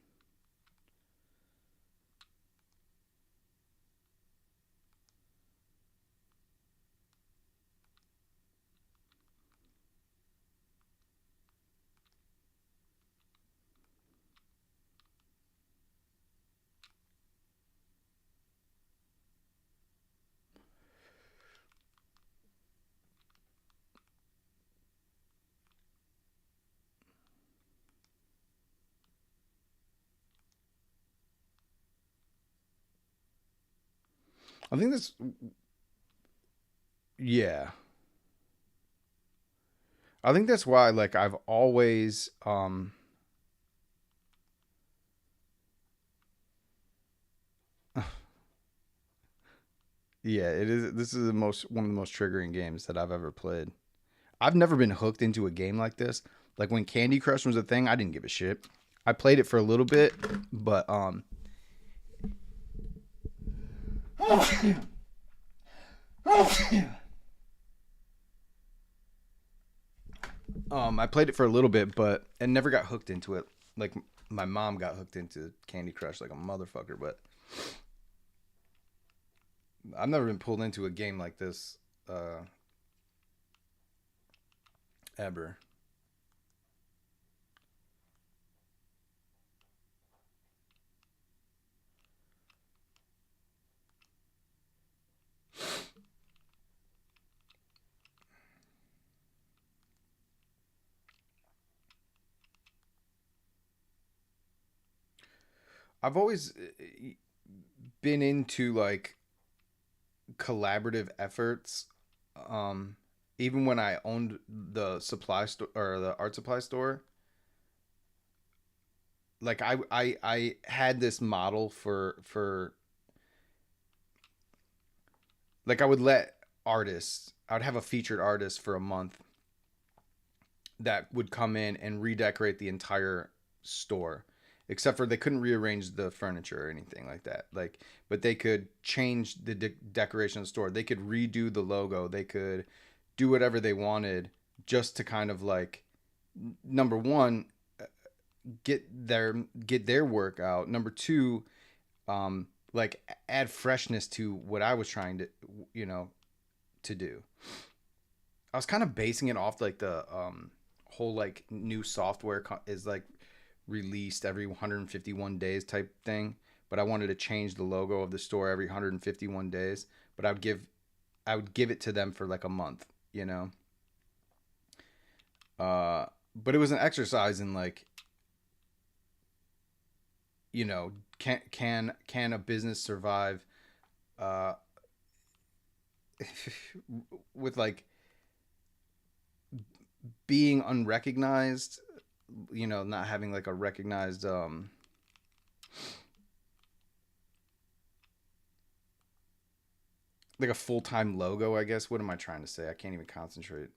I think that's yeah. I think that's why like I've always yeah, it is this is the most one of the most triggering games that I've ever played. I've never been hooked into a game like this. Like when Candy Crush was a thing, I didn't give a shit. I played it for a little bit, but I played it for a little bit, but and never got hooked into it. Like my mom got hooked into Candy Crush like a motherfucker, but I've never been pulled into a game like this ever. I've always been into like collaborative efforts. Um, Even when I owned the supply store or the art supply store, like I had this model for like I would let artists. I would have a featured artist for a month that would come in and redecorate the entire store, except for they couldn't rearrange the furniture or anything like that. Like, but they could change the decoration of the store. They could redo the logo. They could do whatever they wanted just to kind of like number one get their work out. Number two, like add freshness to what I was trying you know to do. I was kind of basing it off like the whole like new software is like released every 151 days type thing, but I wanted to change the logo of the store every 151 days, but I would give it to them for like a month, you know. But it was an exercise in like, can a business survive uh with like being unrecognized, not having like a recognized like a full-time logo, I guess. What am I trying to say? I can't even concentrate.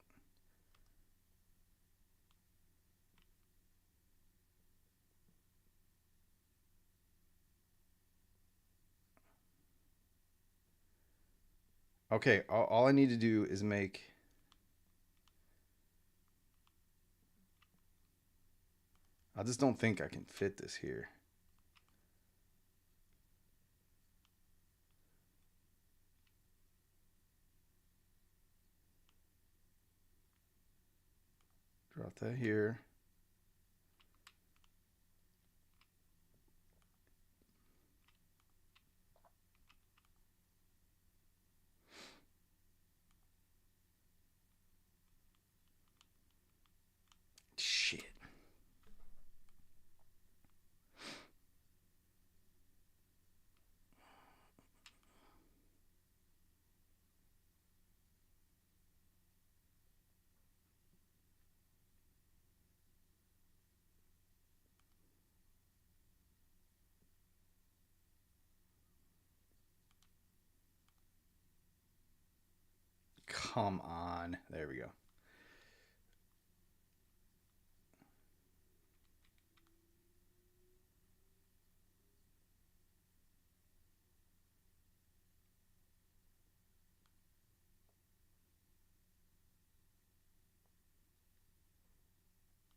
Okay, all I need to do is make. I just don't think I can fit this here. Drop that here. Shit. Come on. There we go.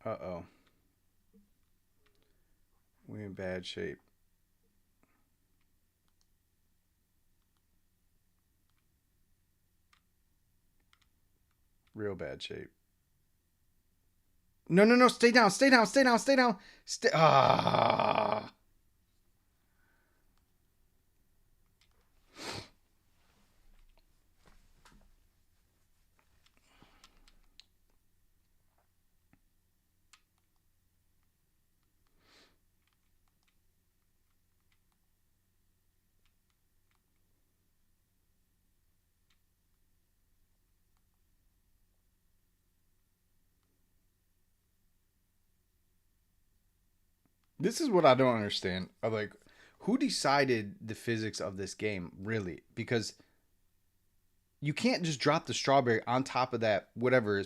Uh-oh. We're in bad shape. Real bad shape. No, no, no. Stay down. Stay down. Stay down. Stay down. Stay. Ah. This is what I don't understand. I'm like, who decided the physics of this game, really? Because you can't just drop the strawberry on top of that whatever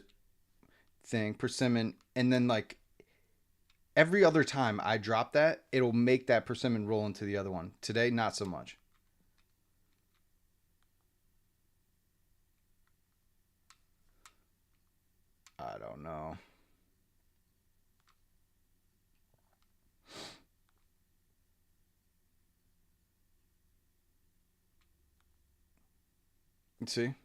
thing, persimmon, and then like every other time I drop that, it'll make that persimmon roll into the other one. Today, not so much. I don't know. Let's see.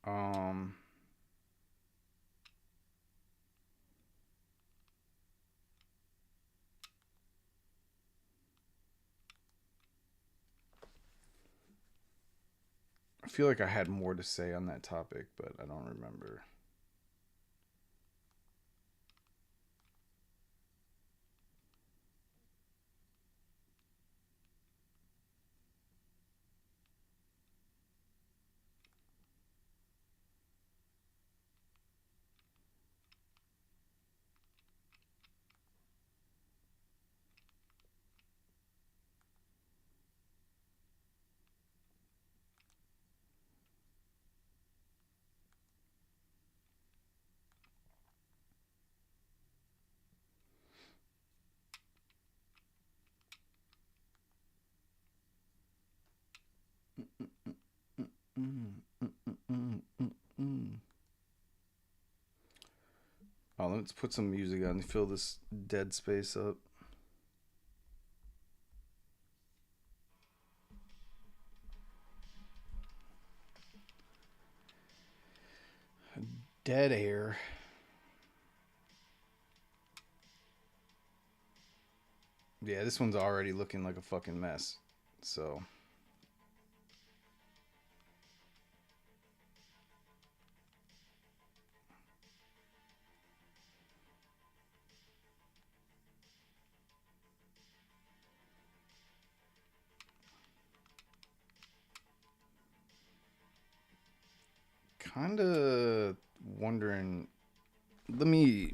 Um, I feel like I had more to say on that topic, but I don't remember. Oh, let's put some music on to fill this dead space up. Dead air. Yeah, this one's already looking like a fucking mess. So, kind of wondering. Let me.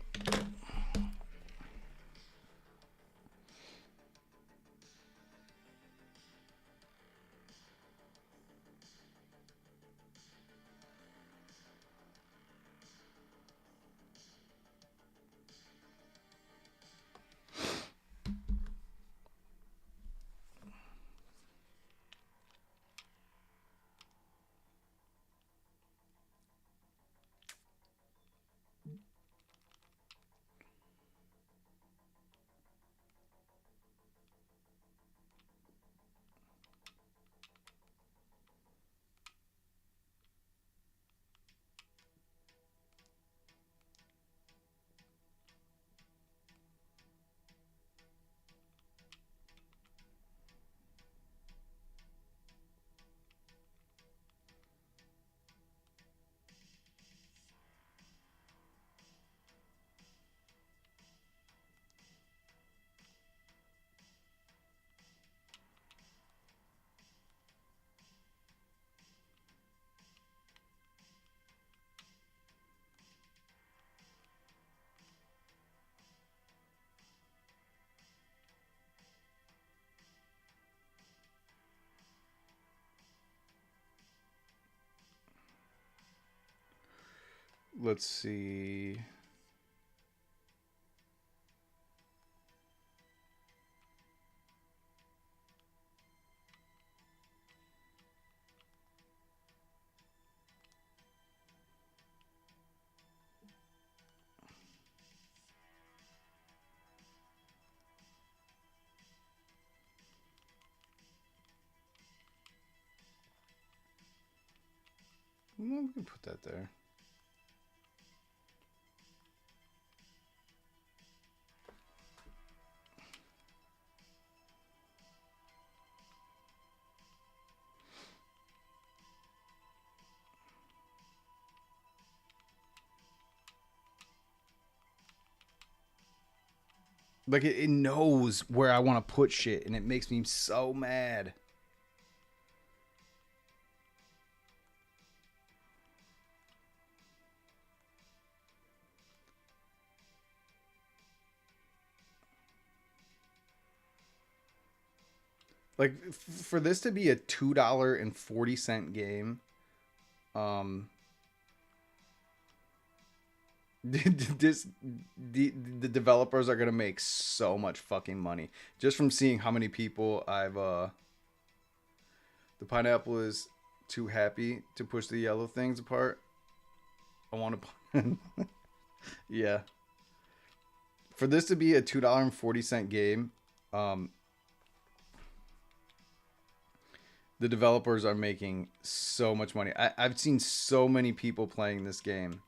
Let's see. Well, we can put that there. Like it knows where I want to put shit, and it makes me so mad. Like for this to be a $2.40 game, um, this the developers are gonna make so much fucking money just from seeing how many people I've the pineapple is too happy to push the yellow things apart. I want to yeah. For this to be a $2.40 game, um the developers are making so much money. I've seen so many people playing this game.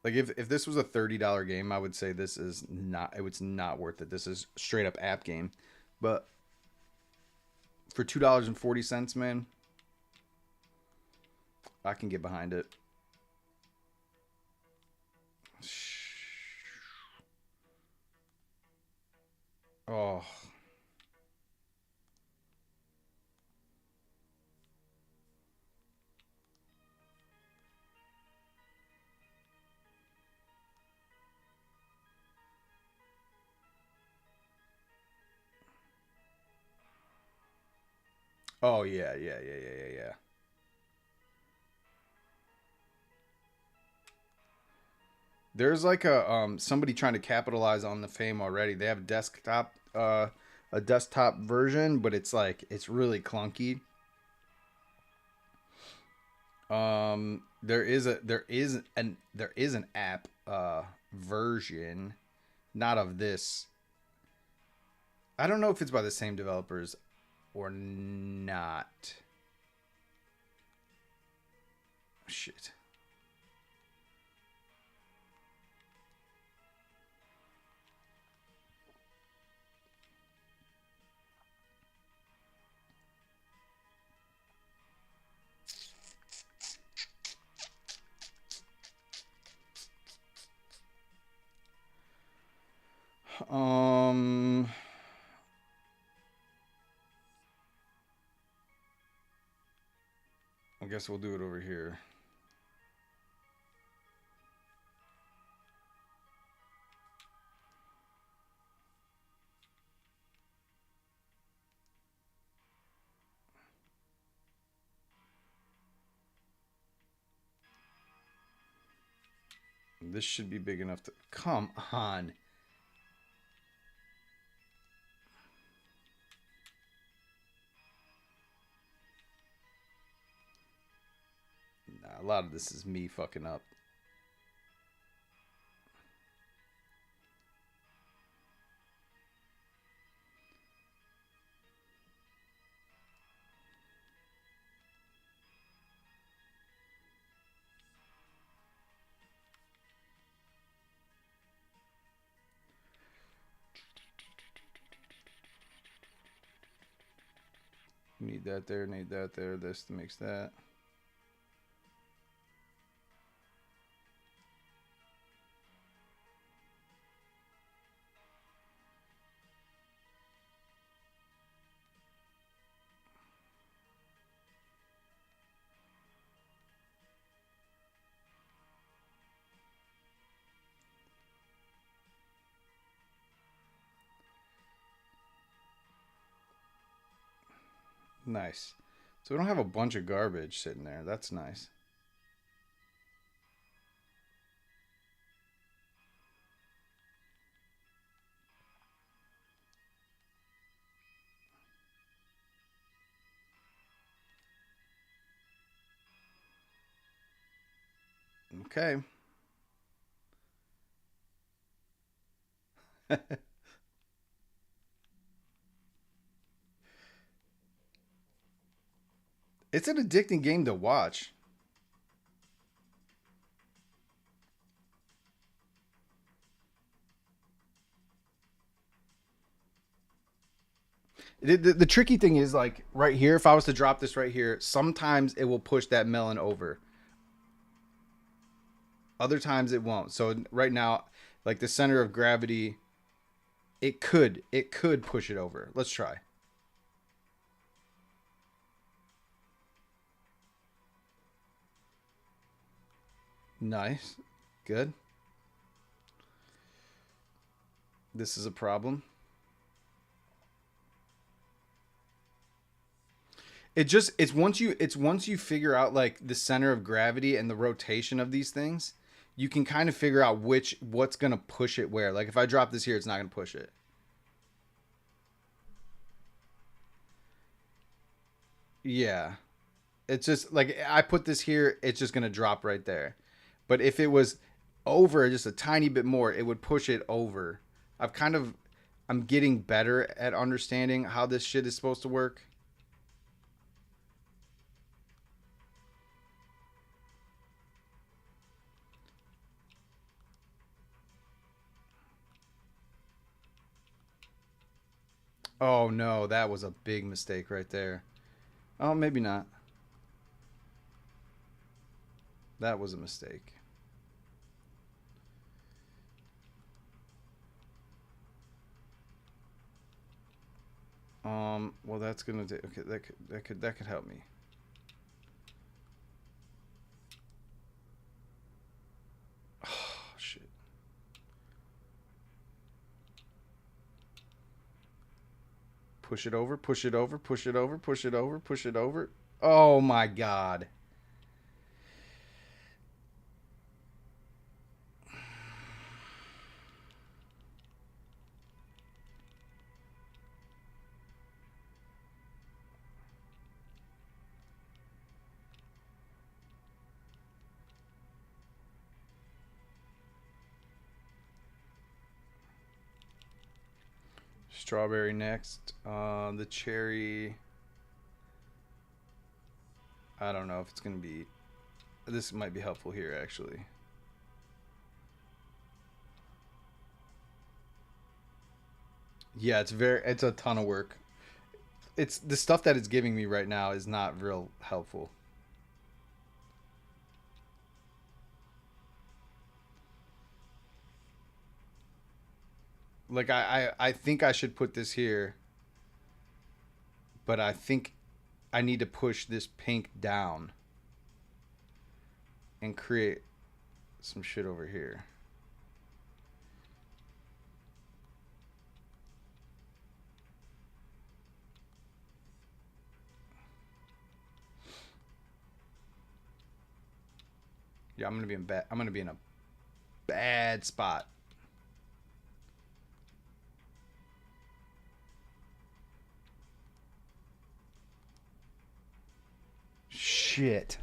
Like if this was a $30 game, I would say this is not it's not worth it. This is straight up app game. But for $2.40, man, I can get behind it. Oh. Oh yeah, yeah. There's like a somebody trying to capitalize on the fame already. They have a desktop version, but it's like it's really clunky. There is an app version, not of this. I don't know if it's by the same developers or not. Shit. Um, I guess we'll do it over here. This should be big enough to... Come on. Nah, a lot of this is me fucking up. Need that there, need that there. This makes that. Nice. So we don't have a bunch of garbage sitting there. That's nice. Okay. It's an addicting game to watch. The tricky thing is, like, right here, if I was to drop this right here, sometimes it will push that melon over. Other times it won't. So right now, like the center of gravity, it could push it over. Let's try. Nice. Good. This is a problem. It's once you figure out like the center of gravity and the rotation of these things, you can kind of figure out what's gonna push it where. Like if I drop this here, it's not gonna push it. Yeah. It's just like I put this here, it's just gonna drop right there. But if it was over just a tiny bit more, it would push it over. I'm getting better at understanding how this shit is supposed to work. Oh no, that was a big mistake right there. Oh, maybe not. That was a mistake. Well, that's gonna do. Okay, that could help me. Oh shit. Push it over, push it over, push it over, push it over, push it over. Oh my god. strawberry next. The cherry. I don't know if it's gonna be. This might be helpful here actually. Yeah, it's a ton of work. It's the stuff that it's giving me right now is not real helpful. Like I think I should put this here, but I think I need to push this pink down and create some shit over here. Yeah, I'm gonna be in a bad spot. Shit.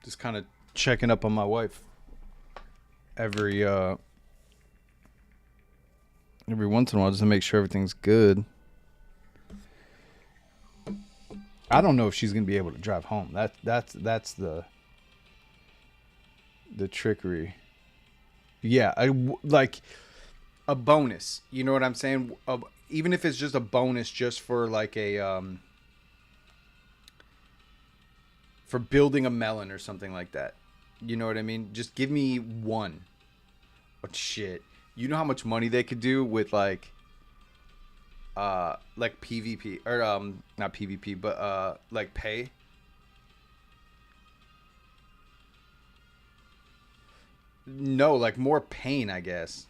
Just kind of checking up on my wife every once in a while just to make sure everything's good. I don't know if she's gonna be able to drive home. That's the trickery. Yeah, like a bonus. You know what I'm saying? Even if it's just a bonus, just for like a for building a melon or something like that. You know what I mean? Just give me one. But shit, you know how much money they could do with like PvP or not PvP, but like pay. No, like more pain, I guess.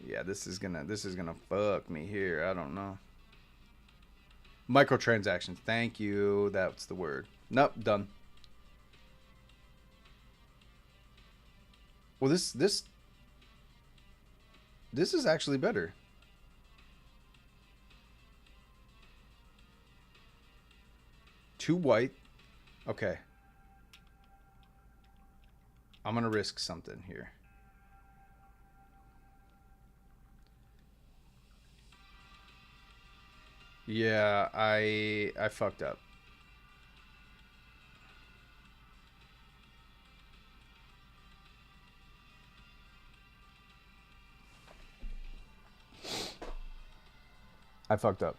Yeah, this is gonna fuck me here. I don't know. Microtransactions. Thank you. That's the word. Nope, done. Well, this is actually better. Two white. Okay. I'm gonna risk something here. Yeah, I fucked up. I fucked up.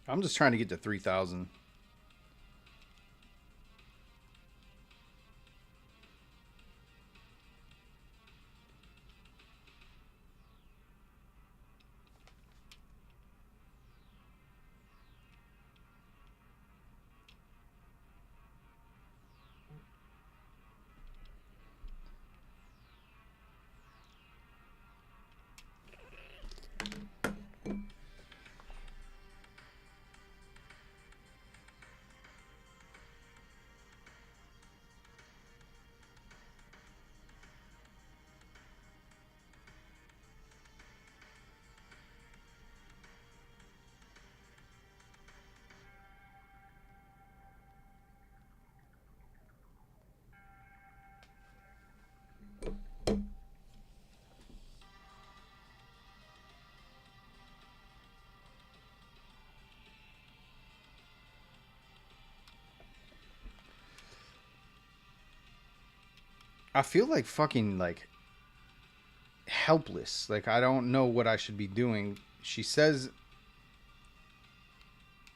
I'm just trying to get to 3,000. I feel like fucking like helpless. Like, I don't know what I should be doing. She says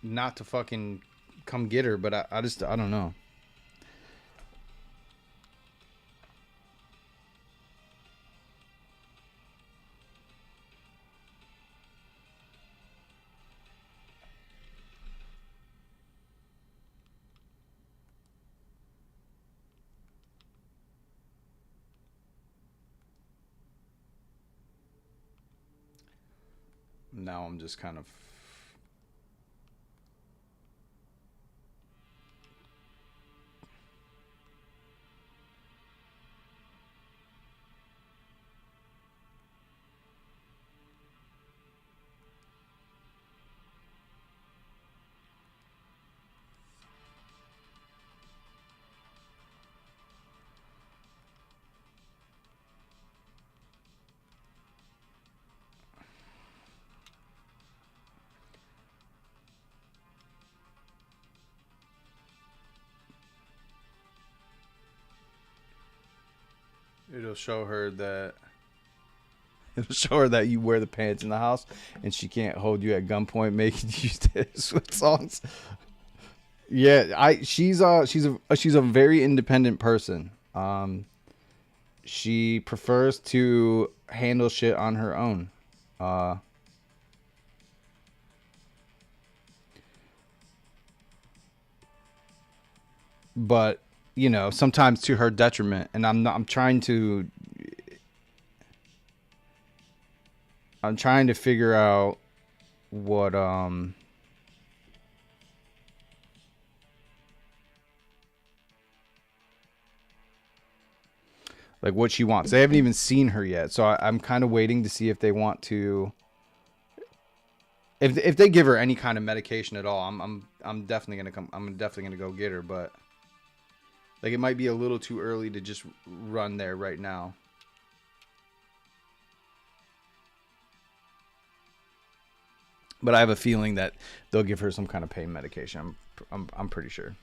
not to fucking come get her, but I don't know. Now I'm just kind of. It'll show her that. It'll show her that you wear the pants in the house, and she can't hold you at gunpoint, making you sweat songs. Yeah, she's a very independent person. She prefers to handle shit on her own. Uh, but you know, sometimes to her detriment. And I'm trying to figure out what like what she wants. They haven't even seen her yet, so I'm kind of waiting to see if they want to. If they give her any kind of medication at all, I'm definitely gonna come. I'm definitely gonna go get her, but like it might be a little too early to just run there right now. But I have a feeling that they'll give her some kind of pain medication. I'm pretty sure.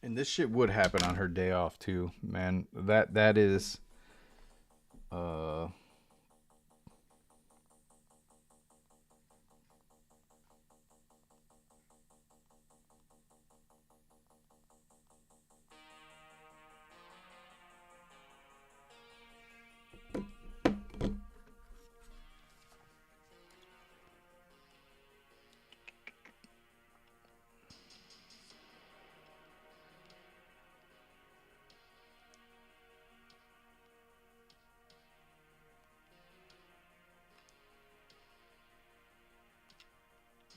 And this shit would happen on her day off too, man. That is uh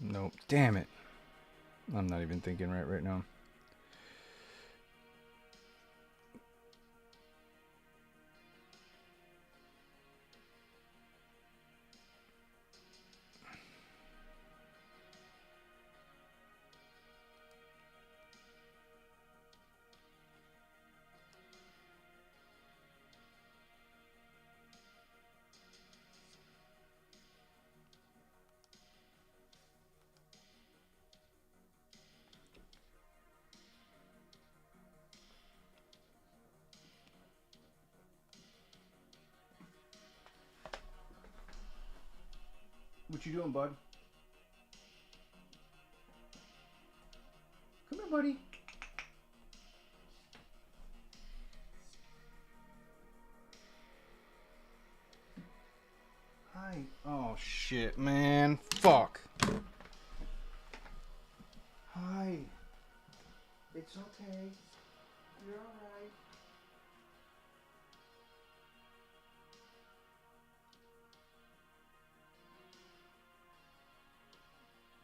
Nope. Damn it. I'm not even thinking right now. What you doing, bud? Come here, buddy. Hi. Oh, shit, man. Fuck. Hi. It's okay. You're alright.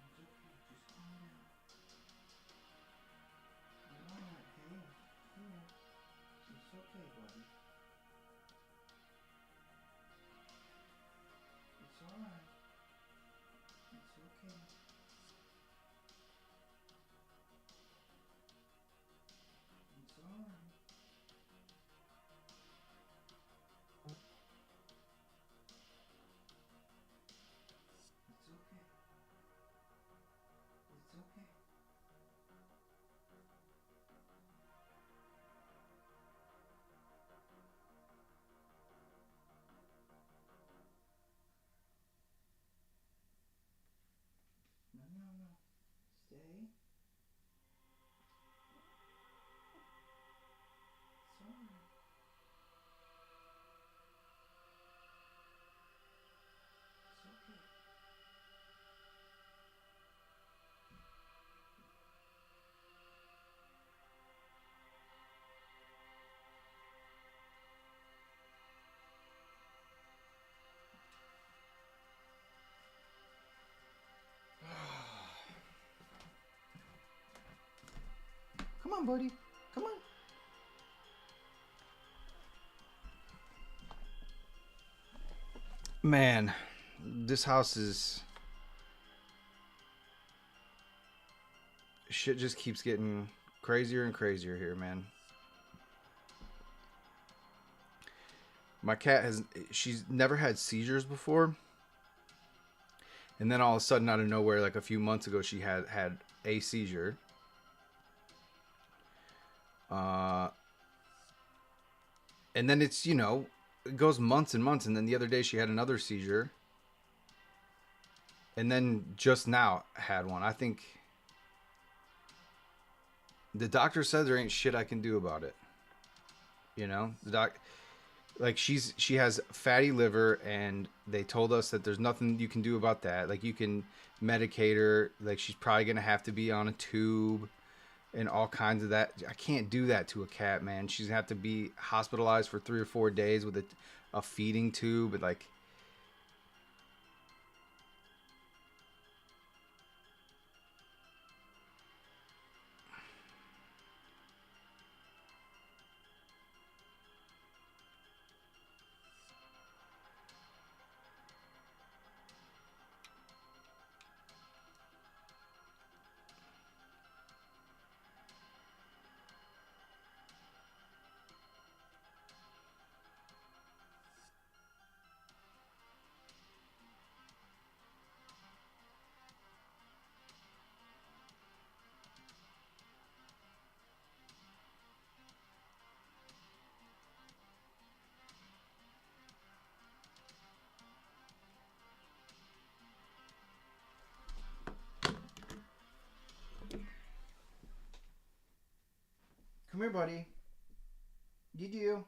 It's okay. Just calm down. You're alright. Hey. Here. It's okay, buddy. It's alright. It's okay. It's alright. It's okay. It's okay. No. Stay. It's alright. It's okay. Come on, buddy. Come on. Man, this house is. Shit just keeps getting crazier and crazier here, man. My cat has. She's never had seizures before. And then all of a sudden, out of nowhere, like a few months ago, she had a seizure. Uh, and then it's, it goes months and months. And then the other day, she had another seizure. And then just now had one. I think the doctor said there ain't shit I can do about it. The doc, like she has fatty liver, and they told us that there's nothing you can do about that. Like, you can medicate her. Like, she's probably gonna have to be on a tube and all kinds of that. I can't do that to a cat, man. She's gonna have to be hospitalized for 3 or 4 days with a feeding tube. Like, come here, buddy. You do.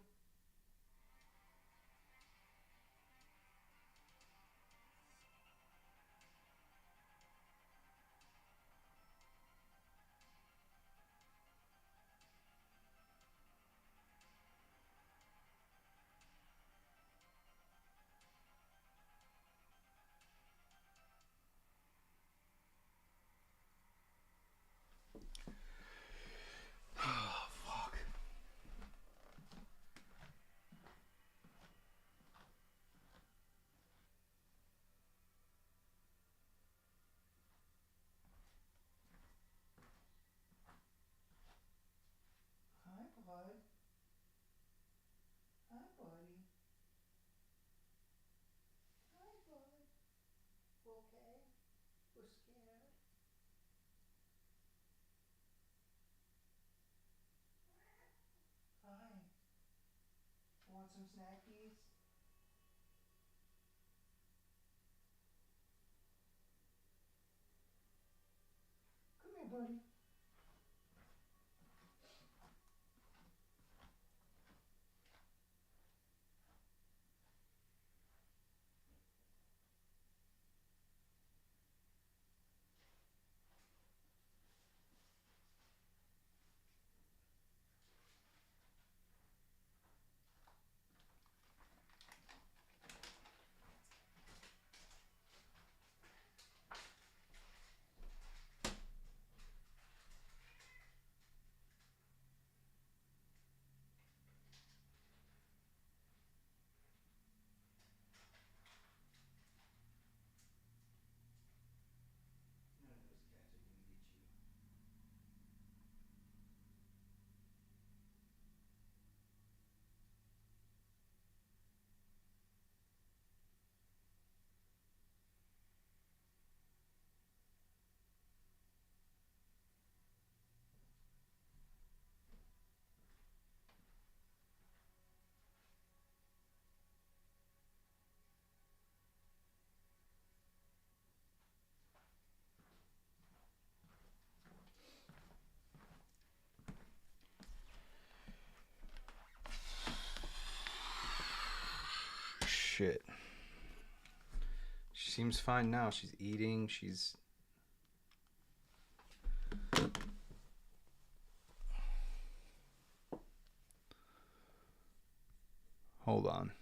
want some snackies? Come here, buddy. None of those cats are gonna get you. Shit. She seems fine now. She's eating. She's... Hold on.